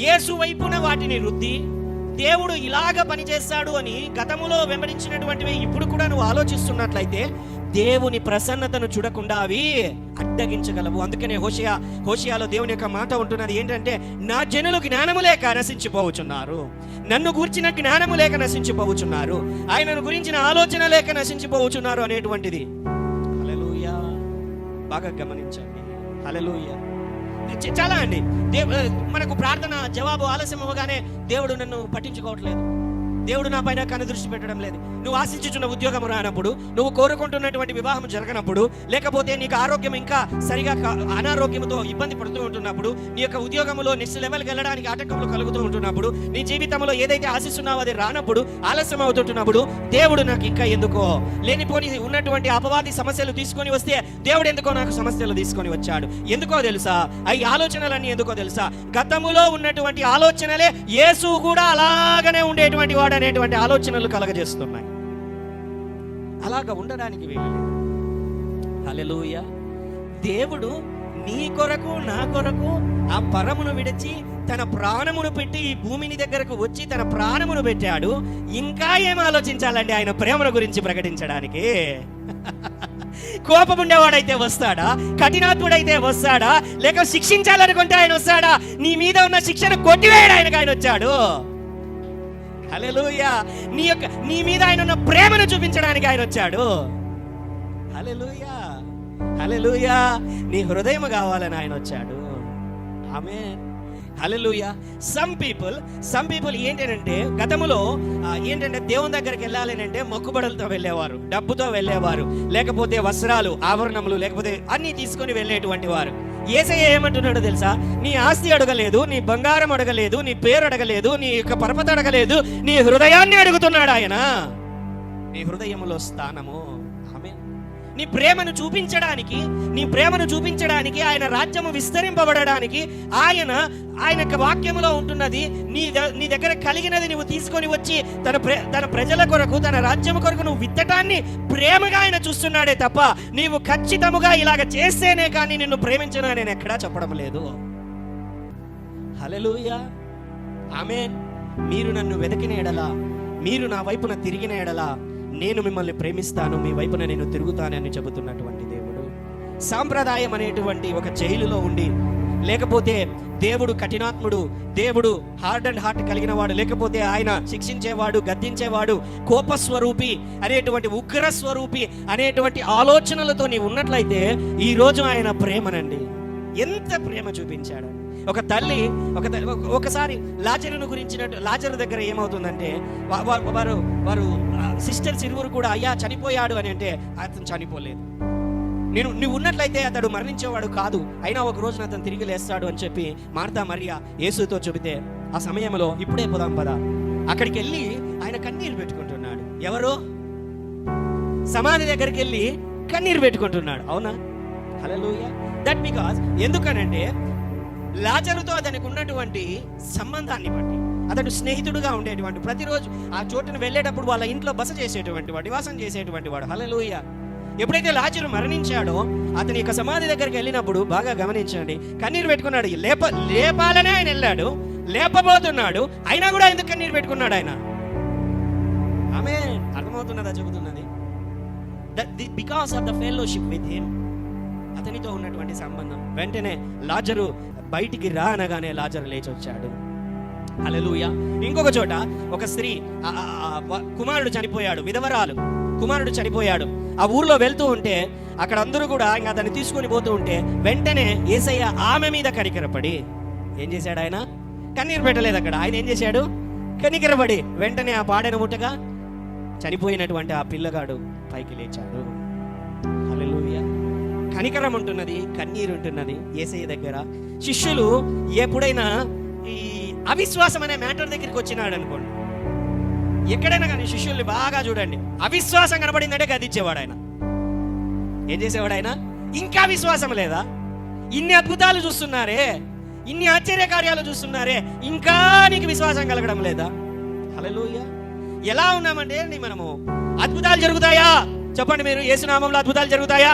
S1: యేసు వైపున వాటిని రుద్ది, దేవుడు ఇలాగ పనిచేస్తాడు అని గతములో వెంబడించినటువంటివి ఇప్పుడు కూడా నువ్వు ఆలోచిస్తున్నట్లయితే దేవుని ప్రసన్నతను చూడకుండా అవి అడ్డగించగలవు. అందుకనే హోషేయాలో దేవుని యొక్క మాట ఉంటున్నది ఏంటంటే, నా జనులు జ్ఞానము లేక నశించిపోవచ్చున్నారు, నన్ను గురించిన జ్ఞానము లేక నశించిపోవచ్చున్నారు, ఆయనను గురించిన ఆలోచన లేక నశించిపోవచ్చున్నారు అనేటువంటిది. హల్లెలూయా. బాగా గమనించండి. హల్లెలూయా. చాలా అండి, మనకు ప్రార్థన జవాబు ఆలస్యం అవ్వగానే దేవుడు నన్ను పట్టించుకోవట్లేదు, దేవుడు నా పైన కనుదృష్టి పెట్టడం లేదు. నువ్వు ఆశించుచున్న ఉద్యోగం రానప్పుడు, నువ్వు కోరుకుంటున్నటువంటి వివాహం జరగనప్పుడు, లేకపోతే నీకు ఆరోగ్యం ఇంకా సరిగా అనారోగ్యంతో ఇబ్బంది పడుతూ ఉంటున్నప్పుడు, నీ యొక్క ఉద్యోగంలో నెక్స్ట్ లెవెల్కి వెళ్ళడానికి ఆటంకములు కలుగుతూ ఉంటున్నప్పుడు, నీ జీవితంలో ఏదైతే ఆశిస్తున్నావో అది రానప్పుడు, ఆలస్యం అవుతుంటున్నప్పుడు, దేవుడు నాకు ఇంకా ఎందుకో లేనిపోని ఉన్నటువంటి అపవాది సమస్యలు తీసుకొని వస్తే, దేవుడు ఎందుకో నాకు సమస్యలు తీసుకొని వచ్చాడు. ఎందుకో తెలుసా? ఈ ఆలోచనలన్నీ ఎందుకో తెలుసా? గతములో ఉన్నటువంటి ఆలోచనలే యేసు కూడా అలాగనే ఉండేటువంటి వాడు అనేటువంటి ఆలోచనలు కలగజేస్తున్నాయి. అలాగా ఉండడానికి వీలు. హల్లెలూయా. దేవుడు నీ కొరకు, నా కొరకు ఆ పరమును విడిచి తన ప్రాణమును పెట్టి ఈ భూమిని దగ్గరకు వచ్చి తన ప్రాణమును పెట్టాడు. ఇంకా ఏం ఆలోచించాలండి ఆయన ప్రేమను గురించి ప్రకటించడానికి? కోపం ఉండేవాడైతే వస్తాడా? కఠినాత్ముడైతే వస్తాడా? లేక శిక్షించాలనుకుంటే ఆయన వస్తాడా? నీ మీద ఉన్న శిక్షను కొట్టివేయడానికి ఆయన వచ్చాడు. హల్లెలూయా. నీ మీద ఆయన ఉన్న ప్రేమను చూపించడానికి ఆయన వచ్చాడు. హల్లెలూయా. హల్లెలూయా. నీ హృదయం కావాలని ఆయన వచ్చాడు. ఆమేన్. హల్లెలూయా. సమ్ పీపుల్ ఏంటంటే గతములో ఏంటంటే దేవుని దగ్గరికి వెళ్ళాలి అంటే మొక్కుబడులతో వెళ్ళేవారు, డబ్బుతో వెళ్ళేవారు, లేకపోతే వస్త్రాలు, ఆభరణములు, లేకపోతే అన్ని తీసుకొని వెళ్ళేటువంటి వారు. యేసయ్య ఏమంటున్నాడో తెలుసా? నీ ఆస్తి అడగలేదు, నీ బంగారం అడగలేదు, నీ పేరు అడగలేదు, నీ యొక్క పరపతి అడగలేదు, నీ హృదయాన్ని అడుగుతున్నాడు ఆయన. నీ హృదయములో స్థానము. ఆమేన్. నీ ప్రేమను చూపించడానికి ఆయన రాజ్యము విస్తరింపబడడానికి ఆయన యొక్క వాక్యములో ఉంటున్నది. నీ దగ్గర కలిగినది నువ్వు తీసుకొని వచ్చి తన ప్రజల కొరకు, తన రాజ్యము కొరకు నువ్వు విత్తటాన్ని ప్రేమగా ఆయన చూస్తున్నాడే తప్ప, నీవు ఖచ్చితముగా ఇలాగ చేస్తేనే కానీ నిన్ను ప్రేమించను నేను ఎక్కడా చెప్పడం లేదు. హల్లెలూయా. ఆమేన్. మీరు నన్ను వెతికిన ఎడలా, మీరు నా వైపున తిరిగిన ఎడలా నేను మిమ్మల్ని ప్రేమిస్తాను, మీ వైపున నేను తిరుగుతానని చెబుతున్నటువంటి దేవుడు. సాంప్రదాయం అనేటువంటి ఒక జైలులో ఉండి, లేకపోతే దేవుడు కఠినాత్ముడు, దేవుడు హార్డ్ అండ్ హార్ట్ కలిగిన వాడు, లేకపోతే ఆయన శిక్షించేవాడు, గద్దించేవాడు, కోపస్వరూపి అనేటువంటి, ఉగ్రస్వరూపి అనేటువంటి ఆలోచనలతో నీవు ఉన్నట్లయితే ఈరోజు ఆయన ప్రేమనండి ఎంత ప్రేమ చూపించాడు. ఒక తల్లి ఒకసారి లాజరును గురించినట్టు, లాజరు దగ్గర ఏమవుతుందంటే వారు సిస్టర్స్ ఇరువురు కూడా అయ్యా చనిపోయాడు అని అంటే అతను చనిపోలేదు, నువ్వు ఉన్నట్లయితే అతడు మరణించేవాడు కాదు, అయినా ఒక రోజున అతను తిరిగి లేస్తాడు అని చెప్పి మార్తా మరియా యేసుతో చెబితే, ఆ సమయంలో ఇప్పుడే పోదాం పద, అక్కడికి వెళ్ళి ఆయన కన్నీరు పెట్టుకుంటున్నాడు. ఎవరు? సమాధి దగ్గరికి వెళ్ళి కన్నీరు పెట్టుకుంటున్నాడు. అవునా? హల్లెలూయా. దట్ బికాజ్ ఎందుకనంటే లాజరుతో అతనికి ఉన్నటువంటి సంబంధాన్ని బట్టి, అతడు స్నేహితుడుగా ఉండేటువంటి, ప్రతిరోజు ఆ చోటును వెళ్ళేటప్పుడు వాళ్ళ ఇంట్లో బస చేసేటువంటి వాడు, నివాసం చేసేటువంటి వాడు. హల్లెలూయా. ఎప్పుడైతే లాజరు మరణించాడో అతని యొక్క సమాధి దగ్గరికి వెళ్ళినప్పుడు బాగా గమనించండి, కన్నీరు పెట్టుకున్నాడు. లేపాలనే ఆయన వెళ్ళాడు, లేపబోతున్నాడు, అయినా కూడా ఎందుకు కన్నీరు పెట్టుకున్నాడు ఆయన? ఆమేన్. అర్థమవుతున్నదా చెబుతున్నది? Because of the fellowship with him, అతనితో ఉన్నటువంటి సంబంధం. వెంటనే లాజరు బయటికి రా అనగానే లాజరు లేచి వచ్చాడు. హల్లెలూయా. ఇంకొక చోట ఒక స్త్రీ, కుమారుడు చనిపోయాడు, విధవరాలు, కుమారుడు చనిపోయాడు. ఆ ఊర్లో వెళ్తూ ఉంటే అక్కడ అందరూ కూడా ఇంకా అతన్ని తీసుకొని పోతూ ఉంటే వెంటనే యేసయ్య ఆమె మీద కనికరపడి ఏం చేశాడు? ఆయన కన్నీరు పెట్టలేదు అక్కడ. ఆయన ఏం చేశాడు? కనికరపడి వెంటనే ఆ పాడెన ముట్టగా చనిపోయినటువంటి ఆ పిల్లగాడు పైకి లేచాడు. హల్లెలూయా. కనికరం ఉంటున్నది, కన్నీరు ఉంటున్నది యేసయ్య దగ్గర. శిష్యులు ఎప్పుడైనా ఈ అవిశ్వాసం అనే మ్యాటర్ దగ్గరికి వచ్చినాడు అనుకోండి, ఎక్కడైనా కానీ శిష్యుల్ని బాగా చూడండి, అవిశ్వాసం కనబడిందంటే గదిచ్చేవాడు ఆయన. ఏం చేసేవాడు ఆయన? ఇంకా విశ్వాసం లేదా? ఇన్ని అద్భుతాలు చూస్తున్నారే, ఇన్ని ఆశ్చర్య కార్యాలు చూస్తున్నారే, ఇంకా నీకు విశ్వాసం కలగడం లేదా? హల్లెలూయా. ఎలా ఉన్నామంటే మనము అద్భుతాలు జరుగుతాయా? చెప్పండి మీరు, యేసునామంలో అద్భుతాలు జరుగుతాయా?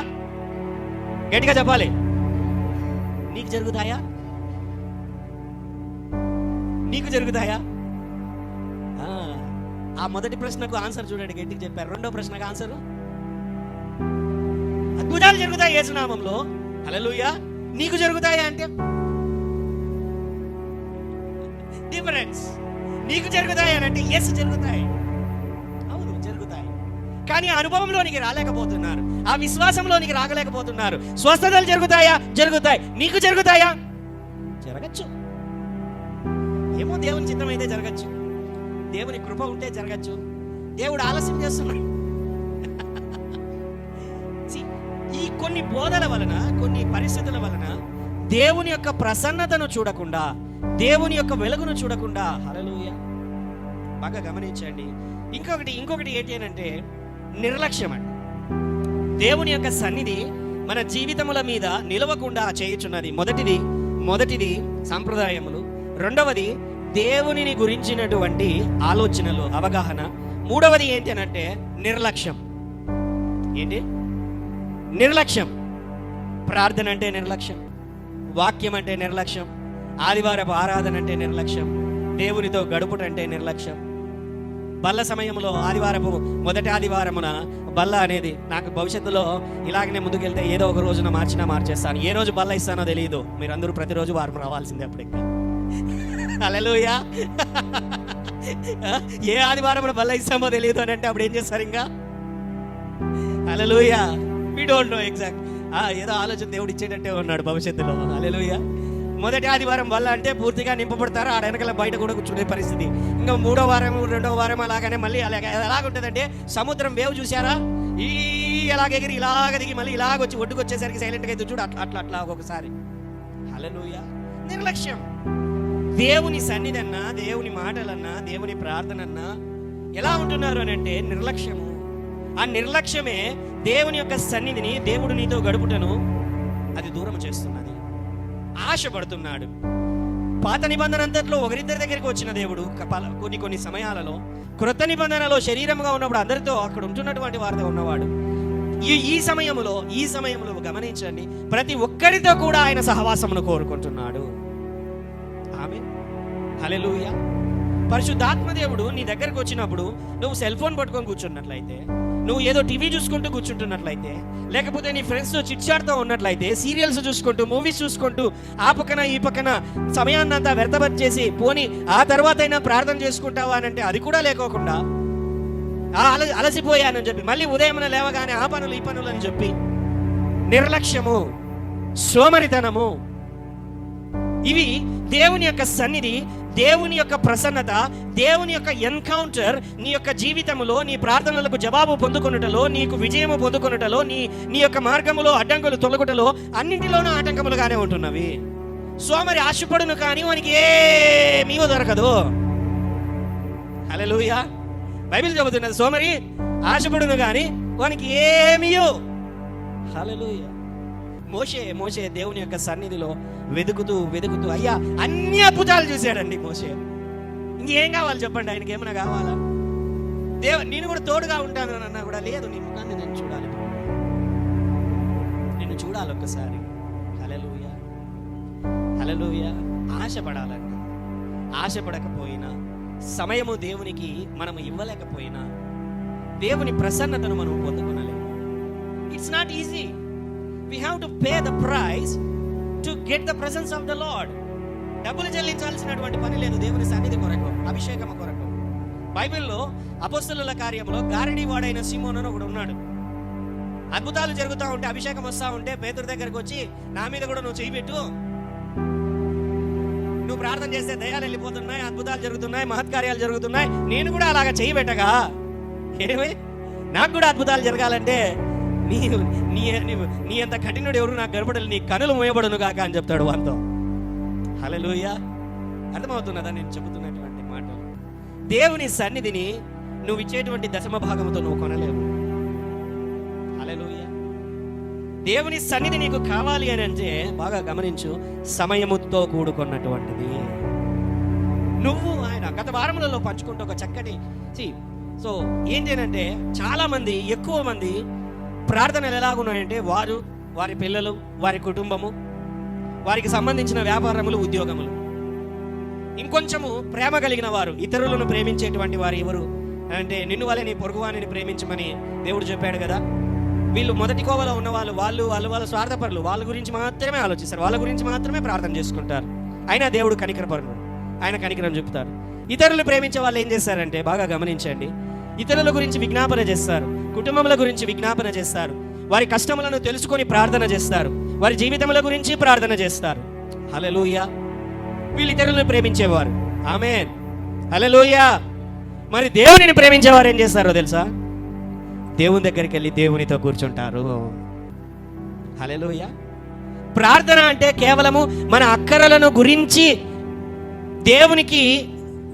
S1: గట్టిగా చెప్పాలి. నీకు జరుగుతాయా? నీకు జరుగుతాయా? ఆ మొదటి ప్రశ్నకు ఆన్సర్ చూడండి, గట్టిగా చెప్పారు. రెండో ప్రశ్నకు ఆన్సర్, అద్భుతాలు జరుగుతాయి యేసునామంలో. హల్లెలూయా. నీకు జరుగుతాయా అంటే డిఫరెన్స్. నీకు జరుగుతాయి అని అంటే ఎస్ జరుగుతాయి, అవును జరుగుతాయి. కానీ అనుభవంలోనికి రాలేకపోతున్నారు, ఆ విశ్వాసంలోనికి రాగలేకపోతున్నారు. స్వస్థతలు జరుగుతాయా? జరుగుతాయి. నీకు జరుగుతాయా? జరగచ్చు. ఏమో దేవుని చిత్తం అయితే జరగచ్చు, దేవుని కృప ఉంటే జరగచ్చు. దేవుడు ఆలస్యం చేస్తున్నాడు. ఈ కొన్ని బోధల వలన, కొన్ని పరిస్థితుల వలన దేవుని యొక్క ప్రసన్నతను చూడకుండా, దేవుని యొక్క వెలుగును చూడకుండా, హల్లెలూయా, బాగా గమనించండి. ఇంకొకటి ఏంటి అంటే నిర్లక్ష్యం అండి. దేవుని యొక్క సన్నిధి మన జీవితముల మీద నిలవకుండా చేయుచున్నది. మొదటిది సంప్రదాయములు, రెండవది దేవునిని గురించినటువంటి ఆలోచనలు, అవగాహన, మూడవది ఏంటి అంటే నిర్లక్ష్యం. ఏంటి? నిర్లక్ష్యం. ప్రార్థన అంటే నిర్లక్ష్యం, వాక్యం అంటే నిర్లక్ష్యం, ఆదివారపు ఆరాధన అంటే నిర్లక్ష్యం, దేవునితో గడుపుటంటే నిర్లక్ష్యం. బల్ల సమయంలో మొదటి ఆదివారమున బల్ల అనేది నాకు భవిష్యత్తులో ఇలాగనే ముందుకెళ్తే ఏదో ఒక రోజున మార్చేస్తాను. ఏ రోజు బల్ల ఇస్తానో తెలియదు. మీరందరూ ప్రతిరోజు వారం రావాల్సిందే అప్పుడు ఇంకా. హల్లెలూయా. ఏ ఆదివారంలో బల్ల ఇస్తామో తెలియదు అని అంటే అప్పుడు ఏం చేస్తారు ఇంకా? Hallelujah. We don't know exact. ఏదో ఆలోచన దేవుడు ఇచ్చేటట్టే ఉన్నాడు భవిష్యత్తులో. హల్లెలూయా. మొదటి ఆదివారం వల్ల అంటే పూర్తిగా నింపబడతారు, ఆడ వెనకాల బయట కూడా కూర్చునే పరిస్థితి. ఇంకా మూడో వారం, రెండో వారం అలాగనే మళ్ళీ ఎలాగుంటుందంటే సముద్రం వేవ్ చూసారా? ఎలాగ ఎగిరి ఇలాగ దిగి మళ్ళీ ఇలాగొచ్చి ఒడ్డుకొచ్చేసరికి సైలెంట్గా అయితే చూడు, అట్లా ఒక్కొక్కసారి. హల్లెలూయా. నిర్లక్ష్యం. దేవుని సన్నిధన్నా, దేవుని మాటలన్నా, దేవుని ప్రార్థనన్నా ఎలా ఉంటున్నారు అని అంటే నిర్లక్ష్యము. ఆ నిర్లక్ష్యమే దేవుని యొక్క సన్నిధిని, దేవుడు నీతో గడుపుటను అది దూరం చేస్తున్నది. ఆశపడుతున్నాడు. పాత నిబంధన అంతట్లో ఒకరిద్దరి దగ్గరికి వచ్చిన దేవుడు కొన్ని సమయాలలో, క్రొత్త నిబంధనలో శరీరంగా ఉన్నప్పుడు అందరితో అక్కడ ఉంటున్నటువంటి వారితో ఉన్నవాడు. ఈ సమయంలో గమనించండి, ప్రతి ఒక్కరితో కూడా ఆయన సహవాసమును కోరుకుంటున్నాడు. ఆమేన్. హల్లెలూయా. పరిశుద్ధాత్మ దేవుడు నీ దగ్గరకు వచ్చినప్పుడు నువ్వు సెల్ ఫోన్ పట్టుకొని కూర్చున్నట్లయితే, నువ్వు ఏదో టీవీ చూసుకుంటూ కూర్చుంటున్నట్లయితే, లేకపోతే నీ ఫ్రెండ్స్తో చిట్చాడుతూ ఉన్నట్లయితే, సీరియల్స్ చూసుకుంటూ, మూవీస్ చూసుకుంటూ, ఆ పక్కన ఈ పక్కన సమయాన్నంతా వ్యర్థపరిచేసి పోని ఆ తర్వాత అయినా ప్రార్థన చేసుకుంటావా అని అంటే అది కూడా లేకోకుండా అలసిపోయానని చెప్పి మళ్ళీ ఉదయం లేవగానే ఆ పనులు ఈ పనులు అని చెప్పి నిర్లక్ష్యము, సోమరితనము, ఇవి దేవుని యొక్క సన్నిధి, దేవుని యొక్క ప్రసన్నత, దేవుని యొక్క ఎన్కౌంటర్ నీ యొక్క జీవితంలో, నీ ప్రార్థనలకు జవాబు పొందుకొనుటలో, నీకు విజయము పొందుకొనుటలో, నీ యొక్క మార్గములో అడ్డంకులు తొలగుటలో అన్నింటిలోనూ ఆటంకములుగానే ఉంటున్నవి. సోమరి ఆశపడును కానీ వానికి ఏమీ దొరకదు. హల్లెలూయా. బైబిల్ చెబుతున్నది, సోమరి ఆశపడును కానీ వానికి ఏమీయో. హల్లెలూయా. మోషే దేవుని యొక్క సన్నిధిలో వెతుకుతూ అయ్యా అన్ని అద్భుతాలు చూశాడండి మోషే. ఇంకేం కావాలి చెప్పండి? ఆయనకి ఏమైనా కావాలా? నేను కూడా తోడుగా ఉంటాను అన్నా కూడా లేదు, నీ ముఖాన్ని నేను చూడాలి, నిన్ను చూడాలి ఒక్కసారి. హల్లెలూయా. హల్లెలూయా. ఆశపడాలండి. ఆశపడకపోయినా, సమయము దేవునికి మనం ఇవ్వలేకపోయినా దేవుని ప్రసన్నతను మనం పొందుకొనలేము. It's not easy. We have to pay the price to get the presence of the Lord. డబ్బులు చెల్లించాల్సినటువంటి పని లేదు దేవుని సన్నిధి కొరకు, అభిషేకము కొరకు. బైబిల్లో అపొస్తలుల కార్యంలో గారడీ వాడైన సీమోను అని ఒకడు ఉన్నాడు. అద్భుతాలు జరుగుతూ ఉంటే, అభిషేకం వస్తూ ఉంటే పేతురు దగ్గరకు వచ్చి, నా మీద కూడా నువ్వు చేయి పెట్టు, నువ్వు ప్రార్థన చేస్తే దయ్యాలు వెళ్ళిపోతున్నాయి, అద్భుతాలు జరుగుతున్నాయి, మహత్కార్యాలు జరుగుతున్నాయి, నేను కూడా అలాగా చేయి పెట్టగా ఏమి నాకు కూడా అద్భుతాలు జరగాలంటే నీ నీ నీ అంత కఠినుడు ఎవరు నాకు కనపడాలి, నీ కనులు మోయబడును కాక అని చెప్తాడు వాంతో. హల్లెలూయా. అర్థమవుతున్నదా నేను చెబుతున్నటువంటి మాటలు? దేవుని సన్నిధిని నువ్వు ఇచ్చేటువంటి దశమ భాగంతో నువ్వు కొనలేవు. హల్లెలూయా. దేవుని సన్నిధి నీకు కావాలి అని అంటే బాగా గమనించు, సమయముతో కూడుకున్నటువంటిది. నువ్వు ఆయన గత వారములలో పంచుకుంటూ ఒక చక్కటి సో ఏంటంటే, చాలా మంది, ఎక్కువ మంది ప్రార్థనలు ఎలాగున్నాయంటే, వారు, వారి పిల్లలు, వారి కుటుంబము, వారికి సంబంధించిన వ్యాపారములు, ఉద్యోగములు, ఇంకొంచెము ప్రేమ కలిగిన వారు, ఇతరులను ప్రేమించేటువంటి వారు ఎవరు అంటే, నిన్ను వలె నీ పొరుగువానిని ప్రేమించమని దేవుడు చెప్పాడు కదా. వీళ్ళు మొదటి కోవలో ఉన్న వాళ్ళ స్వార్థపరులు, వాళ్ళ గురించి మాత్రమే ఆలోచిస్తారు, వాళ్ళ గురించి మాత్రమే ప్రార్థన చేసుకుంటారు. అయినా దేవుడు కనికరపరుడు, ఆయన కనికరం చెప్తారు. ఇతరులు ప్రేమించే వాళ్ళు ఏం చేస్తారంటే, బాగా గమనించండి, ఇతరుల గురించి విజ్ఞాపన చేస్తారు, కుటుంబముల గురించి విజ్ఞాపన చేస్తారు, వారి కష్టములను తెలుసుకొని ప్రార్థన చేస్తారు, వారి జీవితముల గురించి ప్రార్థన చేస్తారు. హల్లెలూయా. వీళ్ళు ఇతరులను ప్రేమించేవారు. ఆమేన్. హల్లెలూయా. మరి దేవునిని ప్రేమించేవారు ఏం చేస్తారో తెలుసా? దేవుని దగ్గరికి వెళ్ళి దేవునితో కూర్చుంటారు. హల్లెలూయా. ప్రార్థన అంటే కేవలము మన అక్కరలను గురించి దేవునికి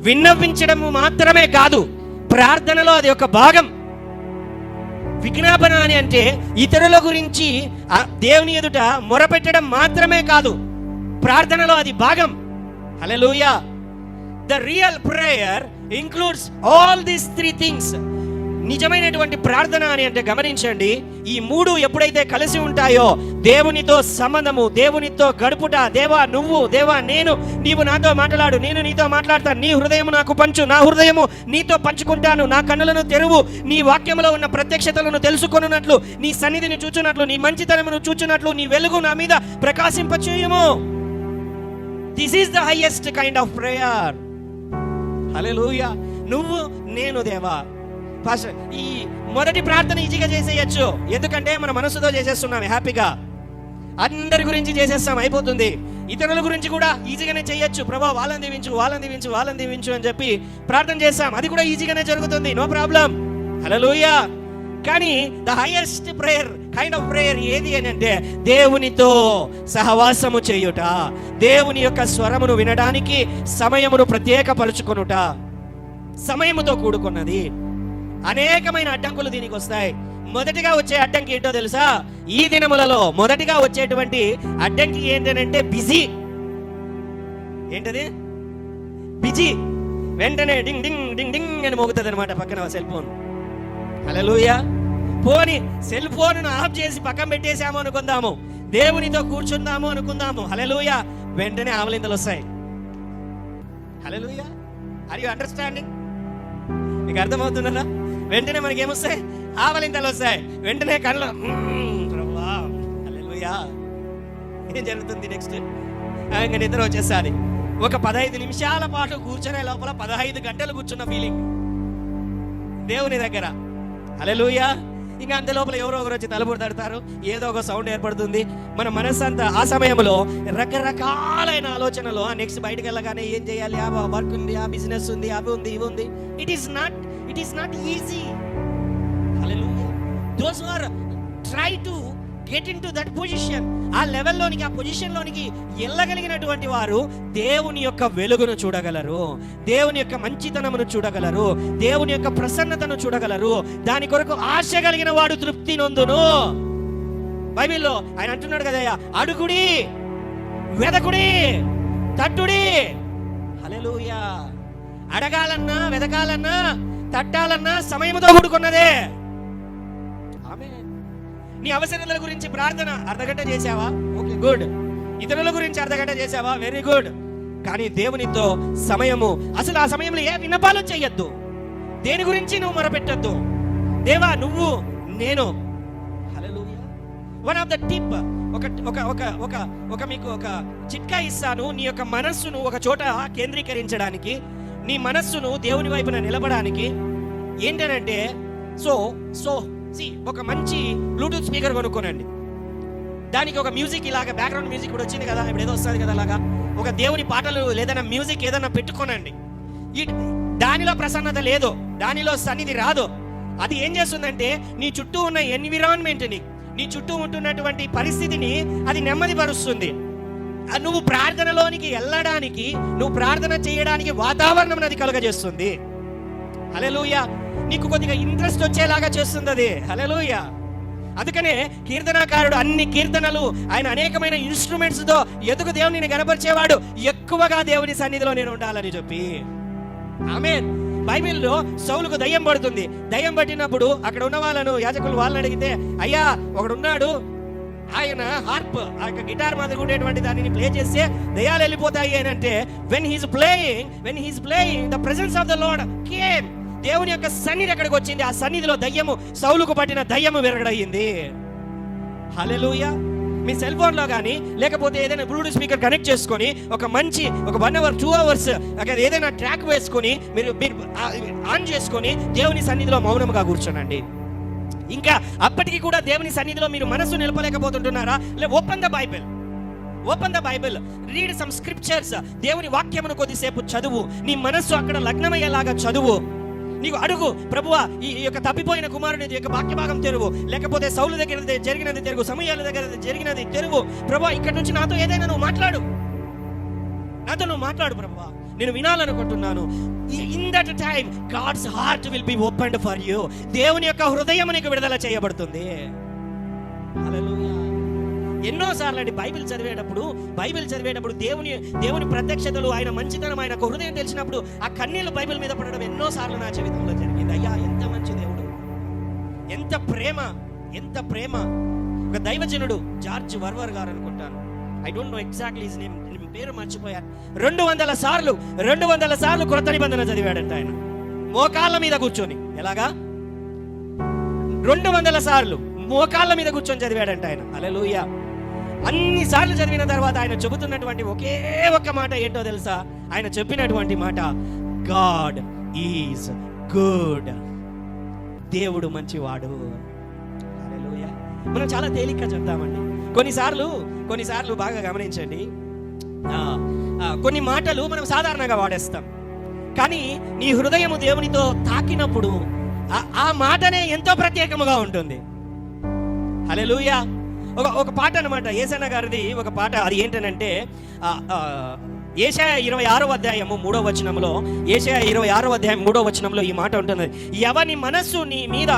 S1: విన్నవించడం మాత్రమే కాదు, ప్రార్థనలో అది ఒక భాగం. విజ్ఞాపన అని అంటే ఇతరుల గురించి దేవుని ఎదుట మొరపెట్టడం మాత్రమే కాదు, ప్రార్థనలో అది భాగం. Hallelujah. The real prayer includes all these 3 things. నిజమైనటువంటి ప్రార్థన అని అంటే గమనించండి, ఈ 3 ఎప్పుడైతే కలిసి ఉంటాయో, దేవునితో సంబంధము, దేవునితో గడుపుట, దేవా నువ్వు, దేవా నేను, నీవు నాతో మాట్లాడు, నేను నీతో మాట్లాడతాను, నీ హృదయము నాకు పంచు, నా హృదయము నీతో పంచుకుంటాను, నా కన్నులను తెరువు, నీ వాక్యములో ఉన్న ప్రత్యక్షతలను తెలుసుకొనున్నట్లు, నీ సన్నిధిని చూచున్నట్లు, నీ మంచితనమును చూచున్నట్లు, నీ వెలుగు నా మీద ప్రకాశింపచేయుము. This is the highest kind of prayer. Hallelujah. నువ్వు, నేను, దేవా. ఈ మొదటి ప్రార్థన ఈజీగా చేసేయచ్చు, ఎందుకంటే మన మనసుతో చేసేస్తున్నాం, హ్యాపీగా అందరి గురించి చేసేస్తాం, అయిపోతుంది. ఇతరుల గురించి కూడా ఈజీగానే చేయొచ్చు, ప్రభా వాళ్ళని దీవించు, వాళ్ళని దీవించు, వాళ్ళని దీవించు అని చెప్పి ప్రార్థన చేస్తాం, అది కూడా ఈజీగానే జరుగుతుంది, నో ప్రాబ్లం. హల్లెలూయా. కానీ the highest prayer, kind of prayer ఏది అని అంటే, దేవునితో సహవాసము చేయుట, దేవుని యొక్క స్వరమును వినడానికి సమయమును ప్రత్యేకపరుచుకొనుట, సమయముతో కూడుకున్నది. అనేకమైన అడ్డంకులు దీనికి వస్తాయి. మొదటిగా వచ్చే అడ్డంకి ఏంటో తెలుసా? ఈ దినములలో మొదటిగా వచ్చేటువంటి అడ్డంకి ఏంటంటే బిజీ. ఏంటది? బిజీ. వెంటనే డింగ్ డింగ్ డింగ్ డింగ్ అని మోగుతుంది అనమాట పక్కన సెల్ ఫోన్. హల్లెలూయా. పోని సెల్ ఫోన్ ఆఫ్ చేసి పక్కన పెట్టేసాము అనుకుందాము, దేవునితో కూర్చుందాము అనుకుందాము, హల్లెలూయా, వెంటనే ఆవలింతలు వస్తాయి. హల్లెలూయా. Are you understanding? మీకు అర్థమవుతుందా? వెంటనే మనకి ఏమొస్తాయి? ఆవలింతలు వస్తాయి. వెంటనే కళ్ళు, ప్రభువా, హల్లెలూయా. ఏం జరుగుతుంది నెక్స్ట్? ఇంకా నిద్ర వచ్చేస్తుంది. ఒక 15 నిమిషాల పాటు కూర్చునే లోపల 15 గంటలు కూర్చున్న ఫీలింగ్ దేవుని దగ్గర. హల్లెలూయా. ఇంకా అంత లోపల ఎవరో ఒకరు వచ్చి తలుపుడు తడతారు, ఏదో ఒక సౌండ్ ఏర్పడుతుంది. మన మనస్సంతా ఆ సమయంలో రకరకాలైన ఆలోచనలు. నెక్స్ట్ బయటకు వెళ్ళగానే ఏం చేయాలి, ఆ వర్క్ ఉంది, ఆ బిజినెస్ ఉంది, అవి ఉంది, ఇవి ఉంది. It is not easy. Hallelujah. Those who are try to get in to that position, ఆ లెవెల్లోనికి, ఆ పొజిషన్లోనికి వెళ్ళగలిగినటువంటి వారు దేవుని యొక్క వెలుగును చూడగలరు, దేవుని యొక్క మంచితనమును చూడగలరు, దేవుని యొక్క ప్రసన్నతను చూడగలరు. దాని కొరకు ఆశ కలిగిన వాడు తృప్తి నొందును. బైబిల్లో ఆయన అంటున్నాడు కదయ్యా, అడుగుడి, వెదకుడి, తట్టుడి. హల్లెలూయా. అడగాలన్నా, వెదకాలన్నా, తట్టాలన్నా సమయముతో కూడుకున్నదే. ఆమేన్. నీ అవసరాల గురించి ప్రార్థన అర్ధగంట చేసావా? Okay, good. ఇతరుల గురించి అర్ధగంట చేసావా? Very good.
S2: కానీ దేవునితో సమయము, అసలు ఆ సమయంలో ఏ విన్నపాలు చేయొద్దు, దేని గురించి నువ్వు మొరపెట్టద్దు. దేవా నువ్వు నేను. హల్లెలూయా. వన్ ఆఫ్ ద టిప్, ఒక మీకు ఒక చిట్కా ఇస్తాను. నీ యొక్క మనస్సును ఒక చోట కేంద్రీకరించడానికి, నీ మనస్సును దేవుని వైపున నిలబడానికి ఏంటనంటే, ఒక మంచి బ్లూటూత్ స్పీకర్ కొనుక్కోనండి. దానికి ఒక మ్యూజిక్, ఇలాగా బ్యాక్గ్రౌండ్ మ్యూజిక్ కూడా వచ్చింది కదా, ఇప్పుడు ఏదో వస్తుంది కదా, అలాగా ఒక దేవుని పాటలు ఏదైనా మ్యూజిక్ ఏదైనా పెట్టుకోనండి. దానిలో ప్రసన్నత లేదు, దానిలో సన్నిధి రాదు. అది ఏం చేస్తుందంటే నీ చుట్టూ ఉన్న ఎన్విరాన్మెంట్ని, నీ చుట్టూ ఉంటున్నటువంటి పరిస్థితిని అది నెమ్మది పరుస్తుంది. నువ్వు ప్రార్థనలోనికి వెళ్ళడానికి, నువ్వు ప్రార్థన చేయడానికి వాతావరణం అది కలుగజేస్తుంది. హల్లెలూయా. నీకు కొద్దిగా ఇంట్రెస్ట్ వచ్చేలాగా చేస్తుంది అది. హల్లెలూయా. అందుకనే కీర్తనాకారుడు అన్ని కీర్తనలు, ఆయన అనేకమైన ఇన్స్ట్రుమెంట్స్ తో ఎదుగు దేవుని గణపరిచేవాడు. ఎక్కువగా దేవుని సన్నిధిలో నేను ఉండాలని చెప్పి. ఆమేన్. బైబిల్లో సౌలుకు దయ్యం పడుతుంది. దయ్యం పట్టినప్పుడు అక్కడ ఉన్న వాళ్ళను, యాజకులు వాళ్ళని అడిగితే, అయ్యా ఒకడున్నాడు, ఆయన హార్ప్, ఆ యొక్క గిటార్ మాదిరి ఉండేటువంటి దానిని ప్లే చేస్తే దయ్యాలు వెళ్ళిపోతాయి అని అంటే, when he's playing the presence of the lord came. దేవుని యొక్క సన్నిధి అక్కడికి వచ్చింది. ఆ సన్నిధిలో దయ్యము, సౌలుకు పట్టిన దయ్యము విరగడయ్యింది. హల్లెలూయా. మీ సెల్ ఫోన్ లో కానీ లేకపోతే ఏదైనా బ్లూటూత్ స్పీకర్ కనెక్ట్ చేసుకొని ఒక 1 అవర్ 2 అవర్స్ అక్కడ ఏదైనా ట్రాక్ వేసుకొని మీరు ఆన్ చేసుకొని దేవుని సన్నిధిలో మౌనంగా కూర్చోనండి. ఇంకా అప్పటికి కూడా దేవుని సన్నిధిలో మీరు మనసు నిలపలేకపోతుంటున్నారా? Open the Bible, read some scriptures. దేవుని వాక్యమును కొద్దిసేపు చదువు. నీ మనస్సు అక్కడ లగ్నమయ్యేలాగా చదువు. నీకు అడుగు, ప్రభువా ఈ యొక్క తప్పిపోయిన కుమారుని యొక్క వాక్య భాగం తెరువు, లేకపోతే సౌలు దగ్గర జరిగినది తెరువు, సమూయేలు దగ్గర జరిగినది తెరువు. ప్రభువా ఇక్కడ నుంచి నాతో ఏదైనా నువ్వు మాట్లాడు ప్రభువా, నేను వినాలనుకుంటున్నాను. In that time God's heart will be opened for you. దేవుని యొక్క హృదయం నీకు విడుదల చేయబడుతుంది. హల్లెలూయా. ఎన్నోసార్లు అండి బైబిల్ చదివేటప్పుడు దేవుని ప్రత్యక్షతలు, ఆయన మంచితనం, ఆయన హృదయం తెలిసినప్పుడు ఆ కన్నీళ్లు బైబిల్ మీద పడడం ఎన్నోసార్లు నా జీవితంలో జరిగింది. అయ్యా ఎంత మంచి దేవుడు, ఎంత ప్రేమ. ఒక దైవజనుడు జార్జ్ వర్వర్ గారు అనుకుంటాను, I don't know exactly his name, పేరు మర్చిపోయాను. 200 సార్లు క్రొత్త నిబంధన చదివాడంట ఆయన, మోకాళ్ళ మీద కూర్చొని. ఎలాగా? 200 సార్లు మోకాళ్ళ మీద కూర్చొని చదివాడంట ఆయన. హల్లెలూయా. అన్ని సార్లు చదివిన తర్వాత ఆయన చెబుతున్నటువంటి ఒకే ఒక్క మాట ఏంటో తెలుసా? ఆయన చెప్పినటువంటి మాట, గాడ్ ఈజ్ గుడ్. దేవుడు మంచివాడు. హల్లెలూయా. మనం చాలా తేలిగ్గా చెప్తామండి. కొన్నిసార్లు బాగా గమనించండి, కొన్ని మాటలు మనం సాధారణంగా వాడేస్తాం, కానీ నీ హృదయము దేవునితో తాకినప్పుడు ఆ మాటనే ఎంతో ప్రత్యేకముగా ఉంటుంది. హల్లెలూయా. ఒక పాట అన్నమాట, యేసన్న గారిది ఒక పాట. అది ఏంటనంటే యెషయా 26వ అధ్యాయము 3వ వచనంలో, యెషయా 26వ అధ్యాయం 3వ వచనంలో ఈ మాట ఉంటుంది. ఎవని మనస్సు నీ మీద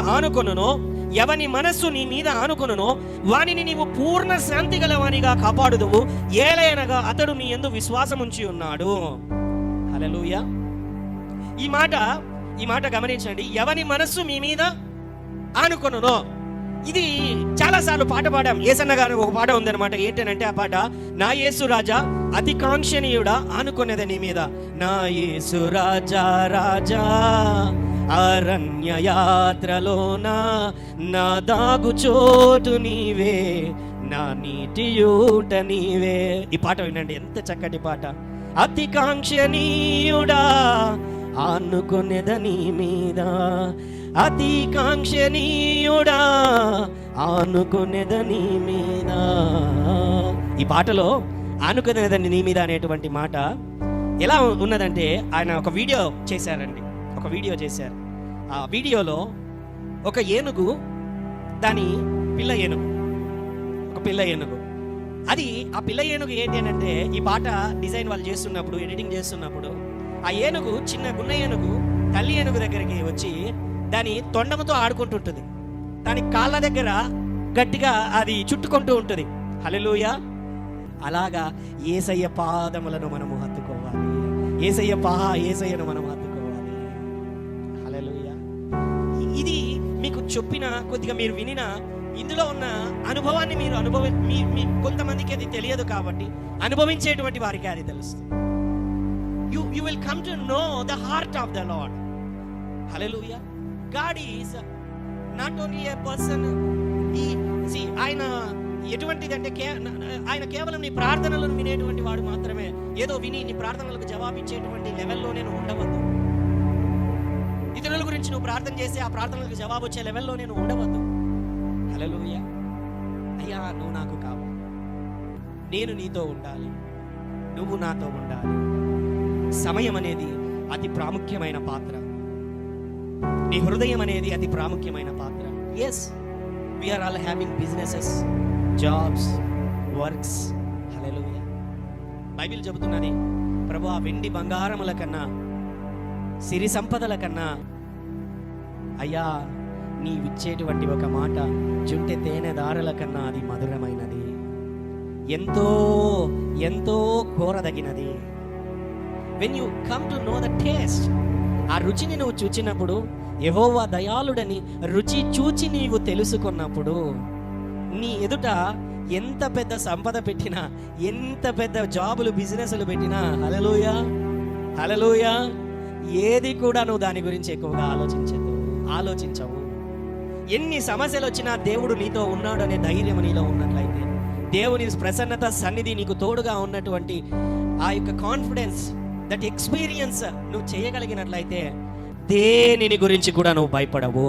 S2: ఆనుకొనునో వానిని నీవు పూర్ణ శాంతి గలవానిగా కాపాడుదువు, ఏలయనగా అతడు నీ యందు విశ్వాసం ఉంచి ఉన్నాడు. హల్లెలూయా. ఈ మాట గమనించండి. ఎవని మనస్సు మీ మీద ఆనుకొనునో, ఇది చాలా సార్లు పాట పాడాం. యేసన్న గారు ఒక పాట ఉందన్నమాట. ఏంటంటే ఆ పాట, నా యేసు రాజా అతి కాంక్షణీయుడా ఆనుకునేది నీ మీద. నా యేసు రాజా అరణ్య యాత్రలోన నా దాగు చోటు నీవే, నా నీటి యూట నీవే. ఈ పాట వినండి, ఎంత చక్కటి పాట. అతి కాంక్షణీయుడా ఆనుకునేదని మీద, అతి కాంక్షణీయుడా ఆనుకునేదని మీద. ఈ పాటలో ఆనుకునేదని నీ మీద అనేటువంటి మాట ఎలా ఉన్నదంటే, ఆయన ఒక వీడియో చేశారు. ఆ వీడియోలో ఒక ఏనుగు, దాని పిల్ల ఏనుగు, అది ఆ పిల్ల ఏనుగు ఏంటి అంటే, ఈ పాట డిజైన్ వాళ్ళు చేస్తున్నప్పుడు, ఎడిటింగ్ చేస్తున్నప్పుడు, ఆ ఏనుగు, చిన్న గున్న ఏనుగు తల్లి ఏనుగు దగ్గరికి వచ్చి దాని తొండముతో ఆడుకుంటుంటుంది. దాని కాళ్ళ దగ్గర గట్టిగా అది చుట్టుకుంటూ ఉంటుంది. హల్లెలూయా. అలాగా యేసయ్య పాదములను మనము హత్తుకోవాలి. యేసయ్యను మనం హత్తుకోవాలి. హల్లెలూయా. ఇది మీకు చెప్పిన, కొద్దిగా మీరు వినిన, ఇందులో ఉన్న అనుభవాన్ని మీరు కొంతమందికి అది తెలియదు కాబట్టి అనుభవించేటువంటి వారికి అది తెలుస్తుంది. you will come to know the heart of the Lord. Hallelujah. God is not only a person. ఆయన ఎటువంటిదంటే ఆయన కేవలం నీ ప్రార్థనలను వినేటువంటి వాడు మాత్రమే. ఏదో విని నీ ప్రార్థనలకు జవాబిచ్చేటువంటి లెవెల్లో నేను ఉండవద్దు. ఇతరుల గురించి నువ్వు ప్రార్థన చేసి ఆ ప్రార్థనలకు జవాబు వచ్చే లెవెల్లో నేను ఉండవద్దు. హల్లెలూయా. అయ్యా నువ్వు నాకు కావాలి, నేను నీతో ఉండాలి, నువ్వు నాతో ఉండాలి. సమయం అనేది అతి ప్రాముఖ్యమైన పాత్ర. నీ హృదయం అనేది అతి ప్రాముఖ్యమైన పాత్ర. Yes, we are all having businesses, jobs, works. Hallelujah. Bible చెబుతున్నది, ప్రభువా వెండి బంగారముల కన్నా, సిరి సంపదల కన్నా అయ్యా నీవిచ్చేటువంటి ఒక మాట జుంటె తేనె దారుల కన్నా అది మధురమైనది, ఎంతో ఎంతో కోరదగినది. When you come to know the taste, ఆ రుచిని నువ్వు చూచినప్పుడు, యెహోవా దయాళుడని రుచి చూచి నీవు తెలుసుకున్నప్పుడు, నీ ఎదుట ఎంత పెద్ద సంపద పెట్టినా, ఎంత పెద్ద జాబులు బిజినెస్లు పెట్టినా, హల్లెలూయా హల్లెలూయా, ఏది కూడా నువ్వు దాని గురించి ఎక్కువగా ఆలోచించవు. ఎన్ని సమస్యలు వచ్చినా దేవుడు నీతో ఉన్నాడు అనే ధైర్యం నీలో ఉన్నట్లయితే, దేవుని ప్రసన్నత సన్నిధి నీకు తోడుగా ఉన్నటువంటి ఆ యొక్క కాన్ఫిడెన్స్, దట్ ఎక్స్పీరియన్స్ నువ్వు చేయగలిగినట్లయితే దేనిని గురించి కూడా నువ్వు భయపడవు.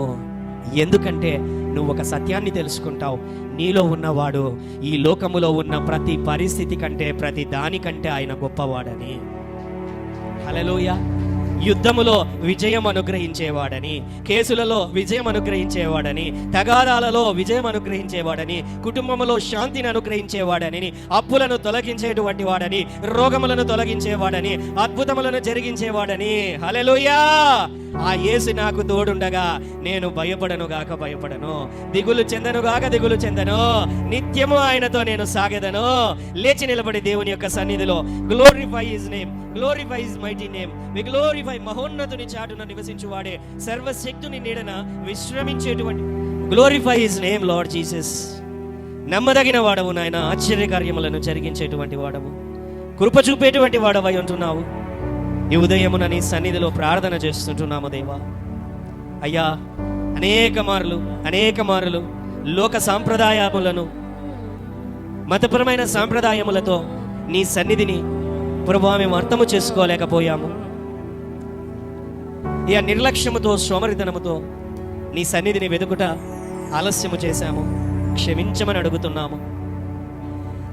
S2: ఎందుకంటే నువ్వు ఒక సత్యాన్ని తెలుసుకుంటావు, నీలో ఉన్నవాడు ఈ లోకములో ఉన్న ప్రతి పరిస్థితి కంటే, ప్రతి దానికంటే ఆయన గొప్పవాడని. హల్లెలూయా. యుద్ధములో విజయం అనుగ్రహించేవాడని, కేసులలో విజయం అనుగ్రహించేవాడని, తగాదాలలో విజయం అనుగ్రహించేవాడని, కుటుంబంలో శాంతిని అనుగ్రహించేవాడని, అప్పులను తొలగించేటువంటి వాడని, రోగములను తొలగించేవాడని, అద్భుతములను జరిగించేవాడని. హల్లెలూయా. ఆ యేసు నాకు తోడుండగా నేను భయపడను గాక, దిగులు చెందను, నిత్యము ఆయనతో నేను సాగెదను. లేచి నిలబడి దేవుని యొక్క సన్నిధిలో glorify his name, glorify his mighty name. We glorify, మహోన్నతుని చాటున నివసించువాడే, సర్వశక్తుని నీడన విశ్రమించేటువంటి, glorify his name Lord Jesus. నమ్మదగిన వాడవు నాయన, ఆశ్చర్యకార్యములను జరిగించేటువంటి వాడవు, కృప చూపేటువంటి వాడవై ఉంటున్నావు. ఈ ఉదయమున నీ సన్నిధిలో ప్రార్థన చేస్తుంటున్నాము దేవా. అయ్యా అనేక మారులు లోక సాంప్రదాయములను, మతపరమైన సాంప్రదాయములతో నీ సన్నిధిని ప్రభువా మేము అర్థము చేసుకోలేకపోయాము. ఇక నిర్లక్ష్యముతో, సోమరితనముతో నీ సన్నిధిని వెతుకుట ఆలస్యము చేశాము, క్షమించమని అడుగుతున్నాము.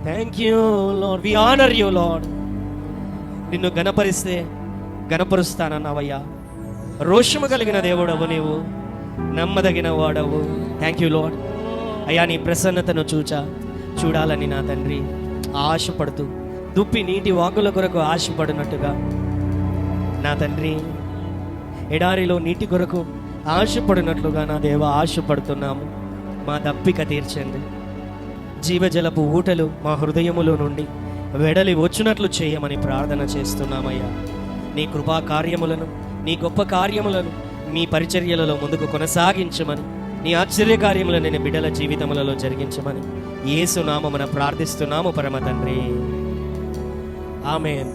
S2: Thank you Lord, we honour you Lord. నిన్ను గణపరిస్తే గణపరుస్తానన్నావయ్యా. రోషము కలిగిన దేవుడవు నీవు, నమ్మదగిన వాడవు. Thank you Lord. అయ్యా నీ ప్రసన్నతను చూడాలని నా తండ్రి ఆశపడుతూ, దుప్పి నీటి వాగుల కొరకు ఆశపడినట్టుగా నా తండ్రి, ఎడారిలో నీటి కొరకు ఆశపడినట్లుగా నా దేవ ఆశపడుతున్నాము. మా దప్పిక తీర్చండి. జీవజలపు ఊటలు మా హృదయములో నుండి వెడలి వచ్చినట్లు చేయమని ప్రార్థన చేస్తున్నామయ్యా. నీ కృపా కార్యములను, నీ గొప్ప కార్యములను మీ పరిచర్యలలో ముందుకు కొనసాగించమని, నీ ఆశ్చర్య కార్యములను నేను బిడ్డల జీవితములలో జరిగించమని యేసు నామమున ప్రార్థిస్తున్నాము పరమ తండ్రి. ఆమేన్.